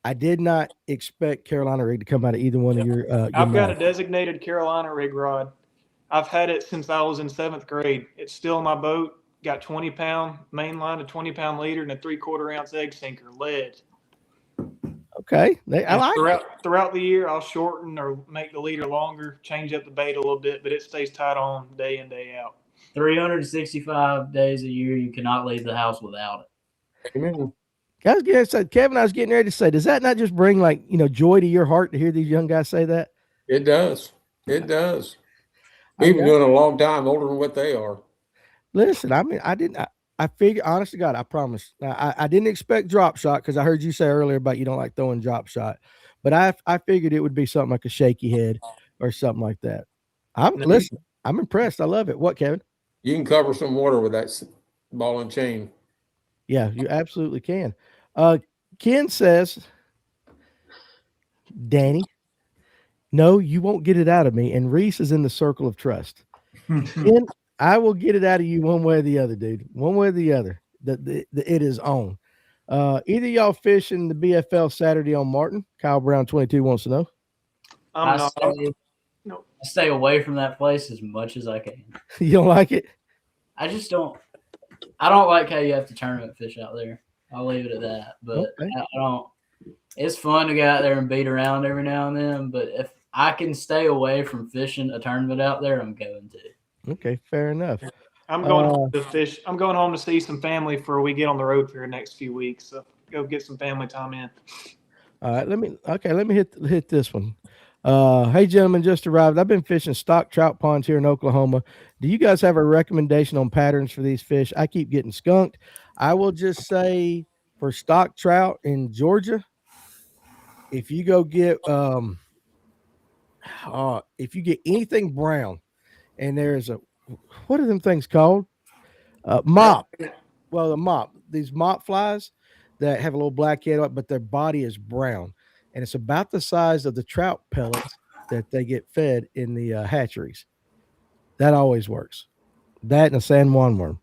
I did not expect Carolina rig to come out of either one of your. I've got a designated Carolina rig rod. I've had it since I was in 7th grade. It's still in my boat. Got 20-pound main line, a 20-pound leader, and a 3/4 ounce egg sinker, lead. Okay, I like throughout the year. I'll shorten or make the leader longer, change up the bait a little bit, but it stays tight on day in, day out. 365 days a year, you cannot leave the house without it. Amen. Kevin, I was getting ready to say, does that not just bring like joy to your heart to hear these young guys say that? It does. It doing it a long time, older than what they are. Listen, I mean, I figured, honest to God, I promise. I didn't expect drop shot because I heard you say earlier about you don't like throwing drop shot, but I figured it would be something like a shaky head or something like that. Listen, I'm impressed. I love it. What, Kevin? You can cover some water with that ball and chain. Yeah, you absolutely can. Ken says, Danny, no, you won't get it out of me. And Reece is in the circle of trust. Ken, I will get it out of you one way or the other, dude. One way or the other. It is on. Either y'all fishing the BFL Saturday on Martin? Kyle Brown 22 wants to know. I'm I stay away from that place as much as I can. You don't like it? I just don't. I don't like how you have to tournament fish out there. I'll leave it at that. But okay. I don't. It's fun to get out there and beat around every now and then. But if I can stay away from fishing a tournament out there, I'm going to. Okay, fair enough. I'm going home to fish. I'm going home to see some family before we get on the road for the next few weeks. So go get some family time in. All right, let me hit this one. Hey, gentlemen, just arrived. I've been fishing stock trout ponds here in Oklahoma. Do you guys have a recommendation on patterns for these fish? I keep getting skunked. I will just say for stock trout in Georgia, if you go get if you get anything brown, and there's a what are them things called? Mop. Well, a mop. These mop flies that have a little black head, but their body is brown, and it's about the size of the trout pellets that they get fed in the hatcheries. That always works. That and a San Juan worm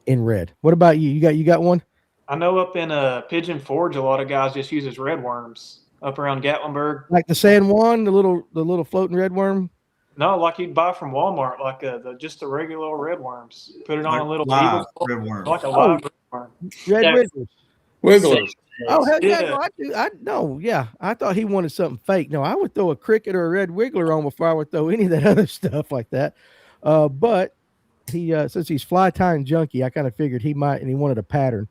in red. What about you? You got one? I know up in Pigeon Forge, a lot of guys just uses red worms up around Gatlinburg. Like the San Juan, the little floating red worm? No, like you'd buy from Walmart, like just the regular old red worms. Put it on a little live needle, red worm. like a live red worm. Red Yeah. wigglers. Wigglers. Oh hell yeah, Yeah. no, I do. Yeah. I thought he wanted something fake. No, I would throw a cricket or a red wiggler on before I would throw any of that other stuff like that. But he since he's fly tying junkie, I kind of figured he might, and he wanted a pattern.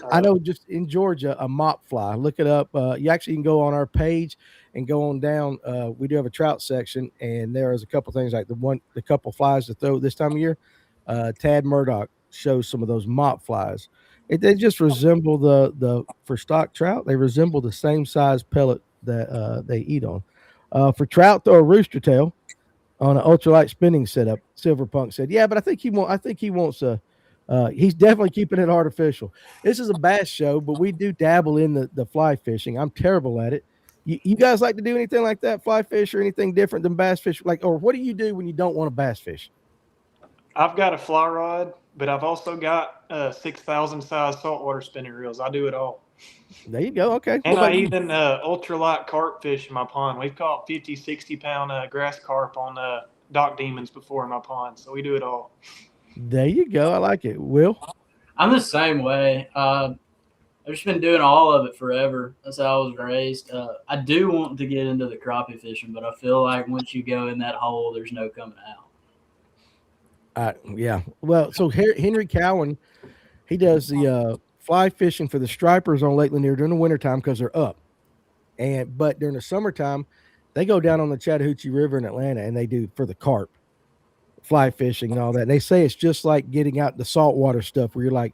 I know just in Georgia, a mop fly. Look it up. You actually can go on our page and go on down. We do have a trout section, and there is a couple things like the couple flies to throw this time of year. Tad Murdoch shows some of those mop flies. They just resemble the for stock trout. They resemble the same size pellet that they eat on. For trout, throw a rooster tail on an ultralight spinning setup. Silverpunk said, "Yeah, but I think he wants a." He's definitely keeping it artificial. This is a bass show, but we do dabble in the fly fishing. I'm terrible at it. You guys like to do anything like that, fly fish, or anything different than bass fish? Like, or what do you do when you don't want to bass fish? I've got a fly rod, but I've also got 6,000 size saltwater spinning reels. I do it all. There you go. Okay. And What about I you? even ultralight carp fish in my pond. We've caught 50, 60 pound grass carp on dock demons before in my pond. So we do it all. There you go. I like it. Will? I'm the same way. I've just been doing all of it forever. That's how I was raised. I do want to get into the crappie fishing, but I feel like once you go in that hole, there's no coming out. Yeah. Well, so Henry Cowan, he does the fly fishing for the stripers on Lake Lanier during the wintertime because they're up. But during the summertime, they go down on the Chattahoochee River in Atlanta and they do for the carp, fly fishing and all that. They say it's just like getting out the saltwater stuff where you're like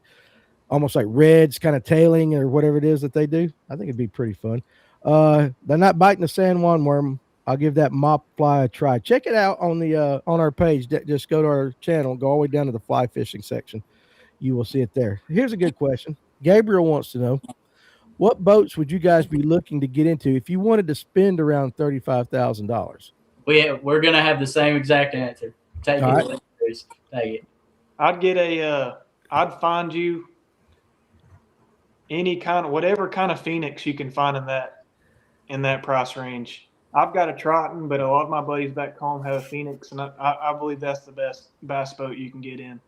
almost like reds kind of tailing or whatever it is that they do. I think it'd be pretty fun. They're not biting the San Juan worm. I'll give that mop fly a try. Check it out on the on our page. Just go to our channel, go all the way down to the fly fishing section. You will see it there. Here's a good question. Gabriel wants to know, what boats would you guys be looking to get into if you wanted to spend around $35,000? We're gonna have the same exact answer. Take All it. right. Bruce. Take it. I'd get I'd find you any kind of, whatever kind of Phoenix you can find in that price range. I've got a Triton, but a lot of my buddies back home have a Phoenix, and I believe that's the best bass boat you can get in.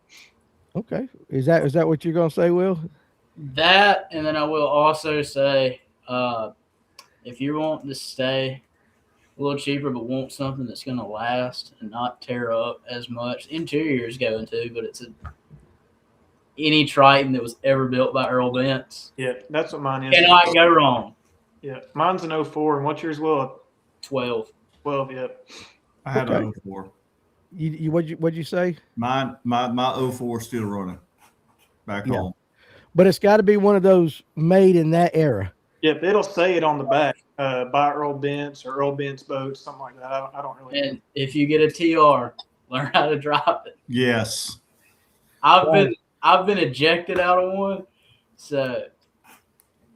Okay. Is that what you're going to say, Will? That, and then I will also say, if you're wanting to stay a little cheaper but want something that's going to last and not tear up as much, interior is going to, but it's any Triton that was ever built by Earl Bentz. Yeah, that's what mine is. Cannot go wrong. Yeah, mine's an 04, and what's yours, Will? 12. 12, yep. I had Okay. an 04. What'd you say? My 04 still running back Yeah. home. But it's got to be one of those made in that era. Yep, it'll say it on the back, by Earl Bentz or Earl Bentz boats, something like that. I don't really know. And if you get a TR, learn how to drop it. Yes. I've been ejected out of one. So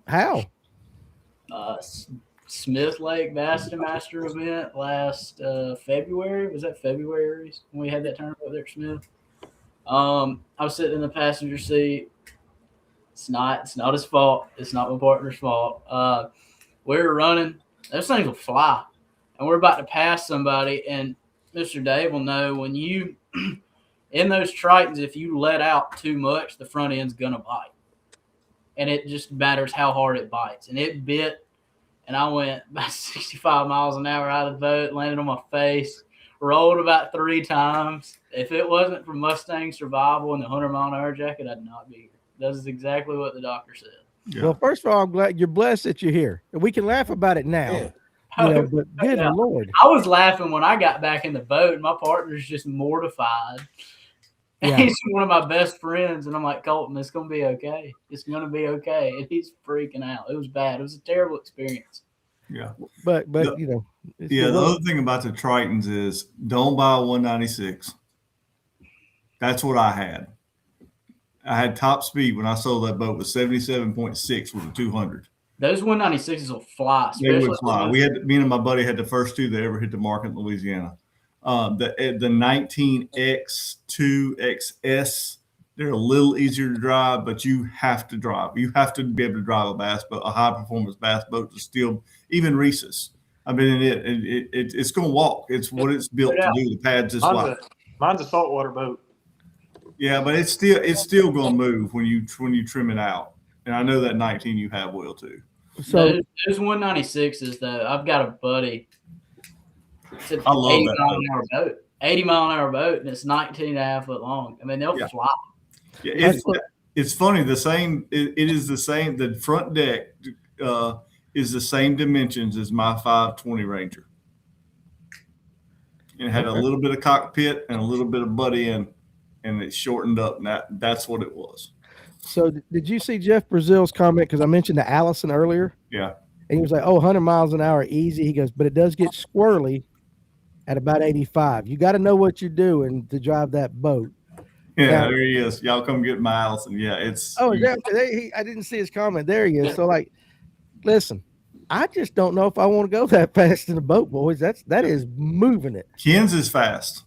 How? Smith Lake Bass Master event last February. Was that February when we had that tournament up there at Smith? I was sitting in the passenger seat. It's not his fault. It's not my partner's fault. We were running. Those things will fly. And we're about to pass somebody. And Mr. Dave will know when you, in those Tritons, if you let out too much, the front end's going to bite. And it just matters how hard it bites. And it bit. And I went about 65 miles an hour out of the boat, landed on my face, rolled about 3 times. If it wasn't for Mustang Survival and the 100-mile-an-hour jacket, I'd not be here. That is exactly what the doctor said. Yeah. Well, first of all, I'm glad you're blessed that you're here. We can laugh about it now. Yeah. But good Lord. I was laughing when I got back in the boat, and my partner's just mortified. Yeah. He's one of my best friends, and I'm like, Colton, it's going to be okay. It's going to be okay. And he's freaking out. It was bad. It was a terrible experience. Yeah. But The other thing about the Tritons is don't buy a 196. That's what I had. I had top speed when I sold that boat was 77.6 with a 200. Those 196s will fly. They would fly. Me and my buddy had the first two that ever hit the market in Louisiana. The 19X2XS, they're a little easier to drive, but you have to drive. You have to be able to drive a bass boat, a high performance bass boat to still, even Reese's. I've been in it's going to walk. It's what it's built to do. The pads just like. Mine's a saltwater boat. Yeah, but it's still going to move when you trim it out. And I know that 19 you have will too. So those 196s though, I've got a buddy. It's an I love 80 that mile an hour boat. 80 mile an hour boat, and it's 19 and a half foot long. I mean, they'll fly. Yeah, it's funny. The same. It is the same. The front deck is the same dimensions as my 520 Ranger. And it had a little bit of cockpit and a little bit of butt end, and it shortened up. And that's what it was. So did you see Jeff Brazil's comment? Because I mentioned the Allison earlier. Yeah. And he was like, 100 miles an hour, easy. He goes, but it does get squirrely at about 85. You got to know what you're doing to drive that boat. Yeah, now, there he is. Y'all come get my Allison. Yeah, it's. Oh, I didn't see his comment. There he is. So, like, listen, I just don't know if I want to go that fast in a boat, boys. That is moving it. Ken's is fast.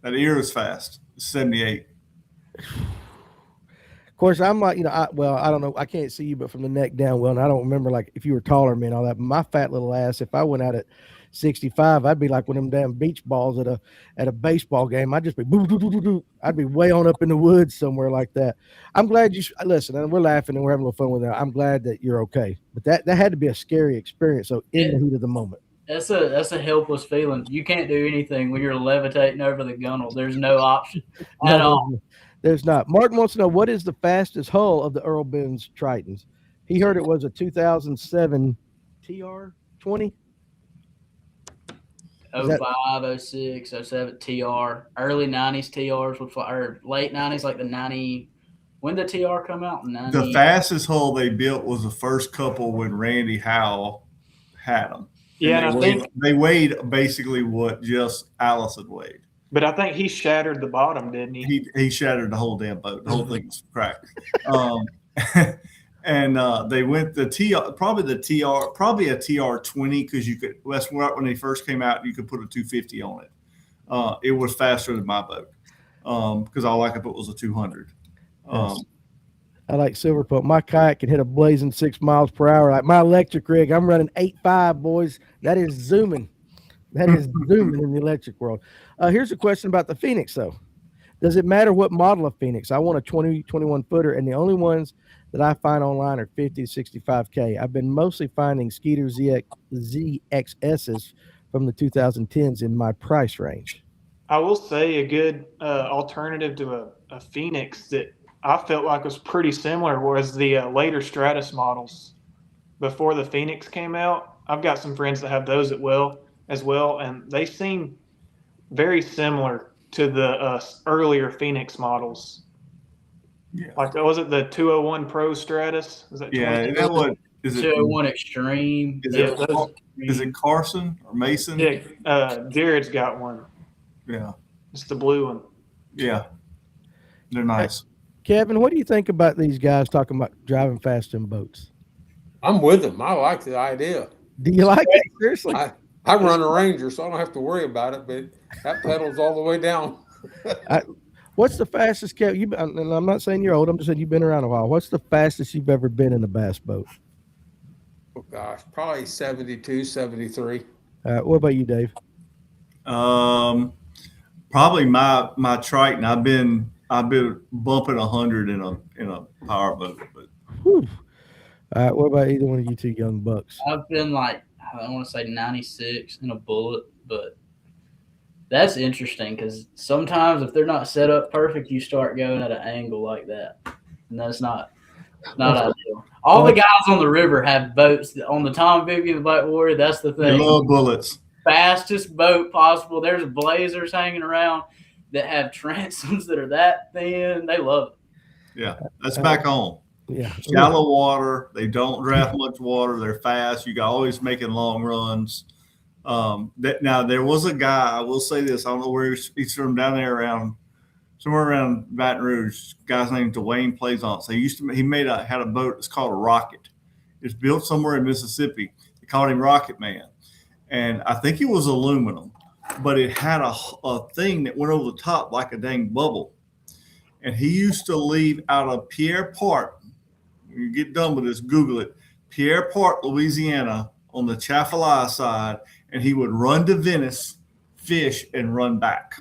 That ear is fast. 78. Of course, I'm like, I don't know. I can't see you, but from the neck down, well, and I don't remember like if you were taller than me and all that. But my fat little ass, if I went out at 65, I'd be like one of them damn beach balls at a baseball game. I'd just be I'd be way on up in the woods somewhere like that. I'm glad you listen, and we're laughing and we're having a little fun with it. I'm glad that you're okay. But that had to be a scary experience. So in the heat of the moment. That's a helpless feeling. You can't do anything when you're levitating over the gunnel. There's no option at all. There's not. Martin wants to know, what is the fastest hull of the Earl Benz Tritons? He heard it was a 2007 TR20. 05, 06, 07 TR. Early 90s TRs would fly, or late 90s, like the 90. When did TR come out? 90. The fastest hull they built was the first couple when Randy Howell had them. Yeah, and I think they weighed basically what just Allison weighed. But I think he shattered the bottom, didn't he? He shattered the whole damn boat. The whole thing was cracked. And they went probably a TR20 because you could. That's right when they first came out. You could put a 250 on it. It was faster than my boat because all I could put was a 200. I like Silver Pope. My kayak can hit a blazing 6 miles per hour. Like my electric rig, I'm running 8.5, boys. That is zooming. That is zooming in the electric world. Here's a question about the Phoenix, though. Does it matter what model of Phoenix? I want a 21 footer, and the only ones that I find online are 50 to 65K. I've been mostly finding Skeeter ZXSs from the 2010s in my price range. I will say a good alternative to a Phoenix that I felt like was pretty similar was the later Stratus models before the Phoenix came out. I've got some friends that have those as well, and they seem very similar to the earlier Phoenix models. Yeah. Like, was it the 201 Pro Stratus? Is that what is it? 201 Extreme. Is it Carson or Mason? Yeah, Jared's got one. Yeah. It's the blue one. Yeah. They're nice. Kevin, what do you think about these guys talking about driving fast in boats? I'm with them. I like the idea. Do you like it? Seriously? I run a Ranger, so I don't have to worry about it, but that pedal's all the way down. What's the fastest, Kevin? And I'm not saying you're old. I'm just saying you've been around a while. What's the fastest you've ever been in a bass boat? Oh, gosh, probably 72, 73. What about you, Dave? Probably my Triton. I've been bumping 100 in a power boat. But what about either one of you two young bucks? I've been like, I want to say 96 in a Bullet, but that's interesting because sometimes if they're not set up perfect, you start going at an angle like that, and that's not ideal. All the guys on the river have boats. On the Tom Bibby and the Black Warrior, that's the They thing. love bullets. Fastest boat possible. There's blazers hanging around that have transoms that are that thin. They love it. Yeah, that's back home. Yeah. Shallow water. They don't draft much water. They're fast. You got always making long runs. Now there was a guy. I will say this. I don't know where he's from, down there around somewhere around Baton Rouge. Guy's named Dwayne plays on it. So he had a boat. It's called a Rocket. It's built somewhere in Mississippi. They called him Rocket Man, and I think it was aluminum, but it had a thing that went over the top like a dang bubble. And he used to leave out of Pierre Part. When you get done with this, Google it. Pierre Part, Louisiana, on the Chaffalaya side, and he would run to Venice, fish, and run back.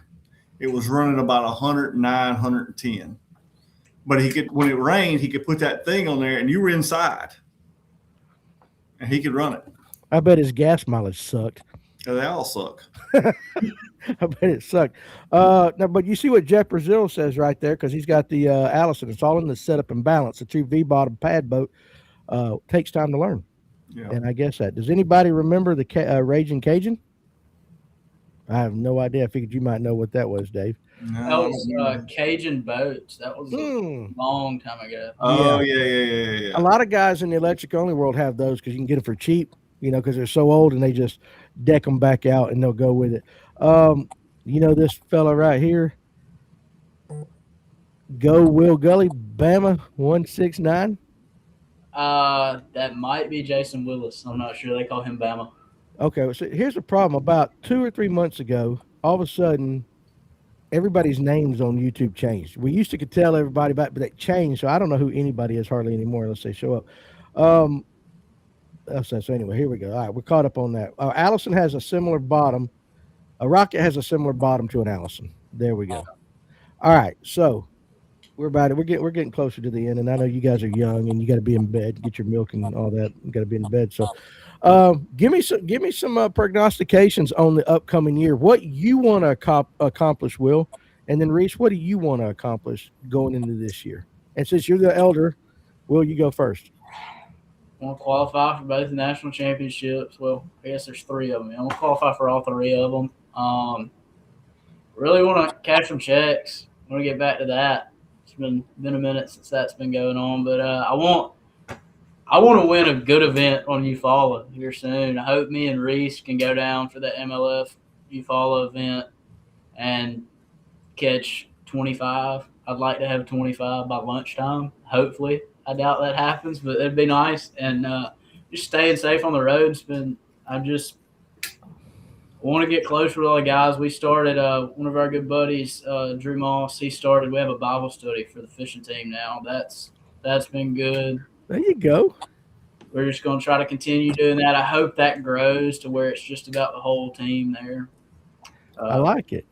It was running about 109, 110. But when it rained, he could put that thing on there, and you were inside, and he could run it. I bet his gas mileage sucked. Yeah, they all suck. I bet it sucked. Now, but you see what Jeff Brazil says right there, because he's got the Allison. It's all in the setup and balance. The true V-bottom pad boat takes time to learn. Yeah. And I guess that. Does anybody remember the Raging Cajun? I have no idea. I figured you might know what that was, Dave. No, That was Cajun boats. That was a long time ago. Oh, yeah. A lot of guys in the electric only world have those because you can get them for cheap, because they're so old, and they just deck them back out and they'll go with it. This fella right here, Go Will Gully, Bama 169. That might be Jason Willis. I'm not sure. They call him Bama. Okay, so here's the problem. About 2 or 3 months ago, all of a sudden, everybody's names on YouTube changed. We used to could tell everybody about, but they changed. So I don't know who anybody is hardly anymore unless they show up. So anyway, here we go. All right, we're caught up on that. Allison has a similar bottom. A Rocket has a similar bottom to an Allison. There we go. All right, so we're getting closer to the end, and I know you guys are young and you got to be in bed, get your milk and all that. You got to be in bed. So, give me some prognostications on the upcoming year. What you want to accomplish, Will, and then Reece, what do you want to accomplish going into this year? And since you're the elder, Will, you go first. I want to qualify for both the national championships. Well, I guess there's 3 of them. I want to qualify for all 3 of them. Really want to cash some checks. I want to get back to that. It's been a minute since that's been going on, but I want to win a good event on Eufaula here soon. I hope me and Reece can go down for the MLF Eufaula event and catch 25. I'd like to have 25 by lunchtime, hopefully. I doubt that happens, but it'd be nice. And just staying safe on the road. I just want to get closer with all the guys. We started, one of our good buddies, Drew Moss, we have a Bible study for the fishing team now. That's been good. There you go. We're just going to try to continue doing that. I hope that grows to where it's just about the whole team there. I like it.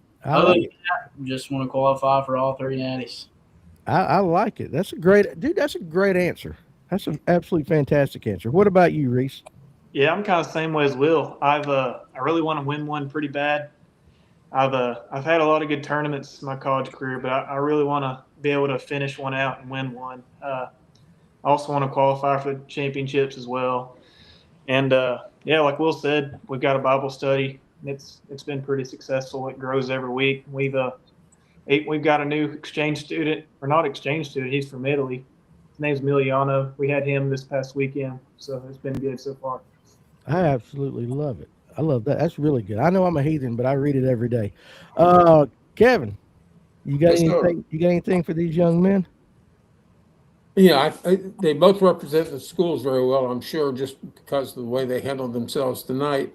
Just want to qualify for all 3 natties. I like it. That's a great answer. That's an absolutely fantastic answer. What about you, Reece? Yeah, I'm kind of the same way as Will. I really want to win one pretty bad. I've had a lot of good tournaments in my college career, but I really want to be able to finish one out and win one. I also want to qualify for the championships as well. And like Will said, we've got a Bible study. It's been pretty successful. It grows every week. We've got a new exchange student, or not exchange student. He's from Italy. His name's Emiliano. We had him this past weekend, so it's been good so far. I absolutely love it. I love that. That's really good. I know I'm a heathen, but I read it every day. Kevin, you got anything? You got anything for these young men? Yeah, they both represent the schools very well, I'm sure, just because of the way they handled themselves tonight.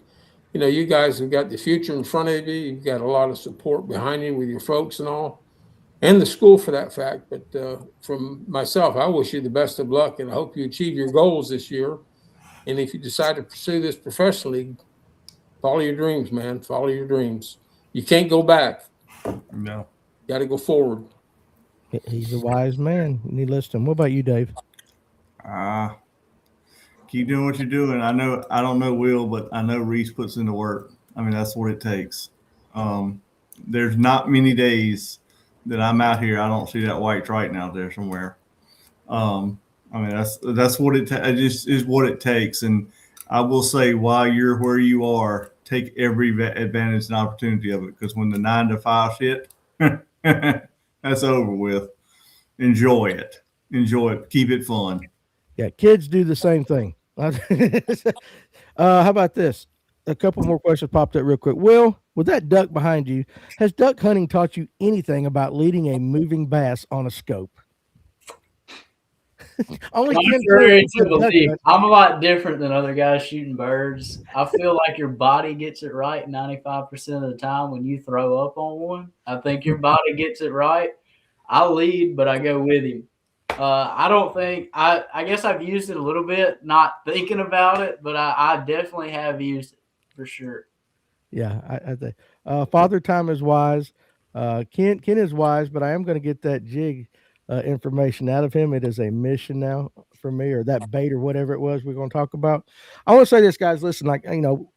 You guys have got the future in front of you. You've got a lot of support behind you with your folks and all, and the school for that fact. But from myself, I wish you the best of luck, and I hope you achieve your goals this year. And if you decide to pursue this professionally, follow your dreams, man. Follow your dreams. You can't go back. No. You got to go forward. He's a wise man. You need to listen to him. What about you, Dave? Keep doing what you're doing. I don't know Will, but I know Reece puts in the work. I mean, that's what it takes. There's not many days that I'm out here I don't see that white triton out there somewhere. I mean, that's what it just is what it takes. And I will say, while you're where you are, take every advantage and opportunity of it, because when the 9 to 5 hit, that's over with. Enjoy it. Enjoy it. Keep it fun. Yeah, kids do the same thing. How about this? A couple more questions popped up real quick. Will, with that duck behind you, has duck hunting taught you anything about leading a moving bass on a scope? Only Ken Contrary to Pruitt belief, I'm a lot different than other guys shooting birds. I feel like your body gets it right 95% of the time when you throw up on one. I think your body gets it right. I lead, but I go with him. I don't think I guess I've used it a little bit, not thinking about it, but I definitely have used it for sure. Yeah, I think Father Time is wise. Ken is wise, but I am going to get that jig information out of him. It is a mission now for me, or that bait, or whatever it was we're going to talk about. I want to say this, guys. Listen, like,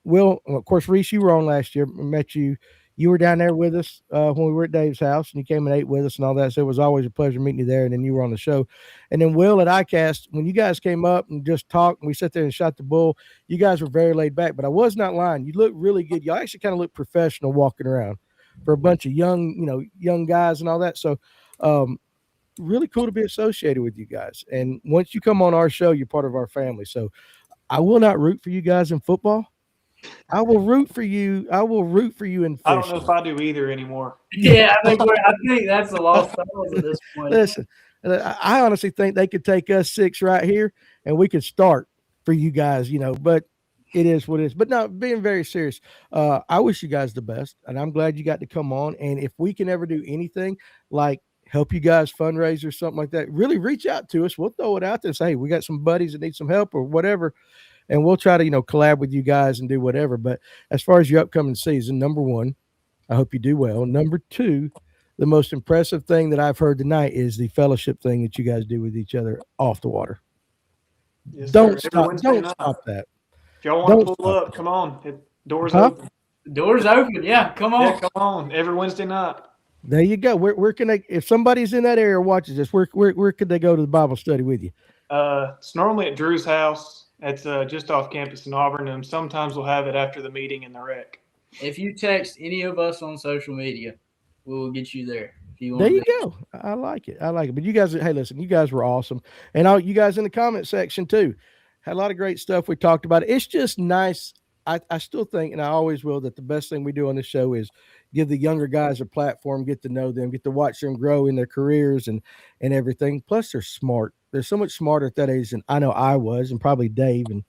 Will, of course, Reece, you were on last year. Met you. You were down there with us when we were at Dave's house, and you came and ate with us and all that. So it was always a pleasure meeting you there. And then you were on the show. And then Will at ICAST, when you guys came up and just talked, and we sat there and shot the bull, you guys were very laid back. But I was not lying. You look really good. Y'all actually kind of look professional walking around for a bunch of young guys and all that. So really cool to be associated with you guys. And once you come on our show, you're part of our family. So I will not root for you guys in football. I will root for you. I will root for you in fishing. I don't know if I do either anymore. Yeah, I think that's the lost cause at this point. Listen, I honestly think they could take us 6 right here, and we could start for you guys, but it is what it is. But no, being very serious, I wish you guys the best, and I'm glad you got to come on. And if we can ever do anything like help you guys fundraise or something like that, really reach out to us. We'll throw it out there and say, hey, we got some buddies that need some help or whatever. And we'll try to, collab with you guys and do whatever. But as far as your upcoming season, number 1, I hope you do well. Number 2, the most impressive thing that I've heard tonight is the fellowship thing that you guys do with each other off the water. Yes, Don't sir. stop that. If y'all want to Don't pull up, come on. Doors Huh? open. Doors open. Yeah, come on. Yeah, come on. Every Wednesday night. There you go. Where can they, if somebody's in that area watches this, where could they go to the Bible study with you? It's normally at Drew's house. It's just off campus in Auburn, and sometimes we'll have it after the meeting in the rec. If you text any of us on social media, we will get you there. If you want There you go. I like it. But you guys, hey, listen, you guys were awesome. And all you guys in the comment section too. Had a lot of great stuff we talked about. It's just nice. I still think, and I always will, that the best thing we do on this show is give the younger guys a platform, get to know them, get to watch them grow in their careers and everything. Plus, they're smart. They're so much smarter at that age than I know I was, and probably Dave. And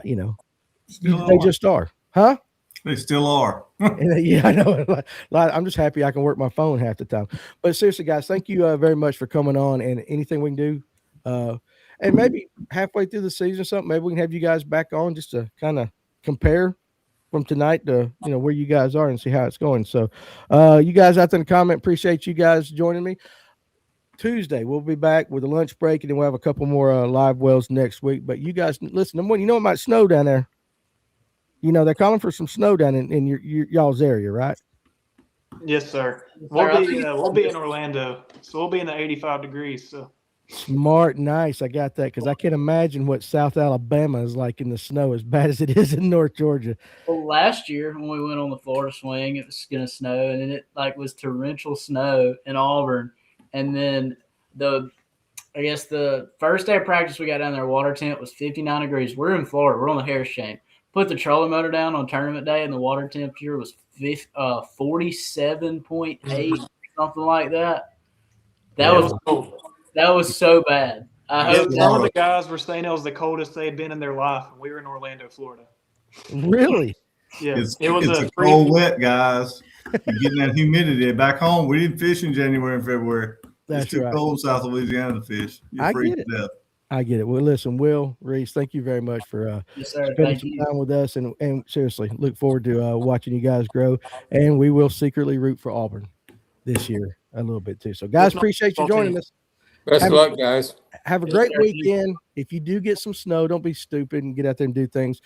they just are, huh? They still are. Yeah, I know. I'm just happy I can work my phone half the time. But seriously, guys, thank you very much for coming on. And anything we can do, and maybe halfway through the season or something, maybe we can have you guys back on just to kind of compare from tonight to where you guys are and see how it's going. So you guys out there in the comment, appreciate you guys joining me. Tuesday we'll be back with a lunch break, and then we'll have a couple more live wells next week. But you guys listen, it might snow down there. They're calling for some snow down in your y'all's area, right? Yes, sir. We'll be in Orlando, so we'll be in the 85 degrees. So smart, nice. I got that because I can't imagine what South Alabama is like in the snow, as bad as it is in North Georgia. Well, last year when we went on the Florida swing, it was going to snow, and then it was torrential snow in Auburn, and then the first day of practice we got down there, water temp was 59 degrees. We're in Florida. We're on the Harris chain. Put the trolling motor down on tournament day, and the water temperature was 47.8, something like that. That was so bad. Some of the guys were saying it was the coldest they had been in their life, and we were in Orlando, Florida. Really? Yeah. It's a cold wet, guys. You're getting that humidity. Back home, we didn't fish in January and February. It's too cold south of Louisiana to fish. I get it. I get it. Well, listen, Will, Reece, thank you very much for spending some time with us. And seriously, look forward to watching you guys grow. And we will secretly root for Auburn this year a little bit too. So, guys, appreciate you joining us. Best of luck, guys. Have a great weekend. If you do get some snow, don't be stupid and get out there and do things.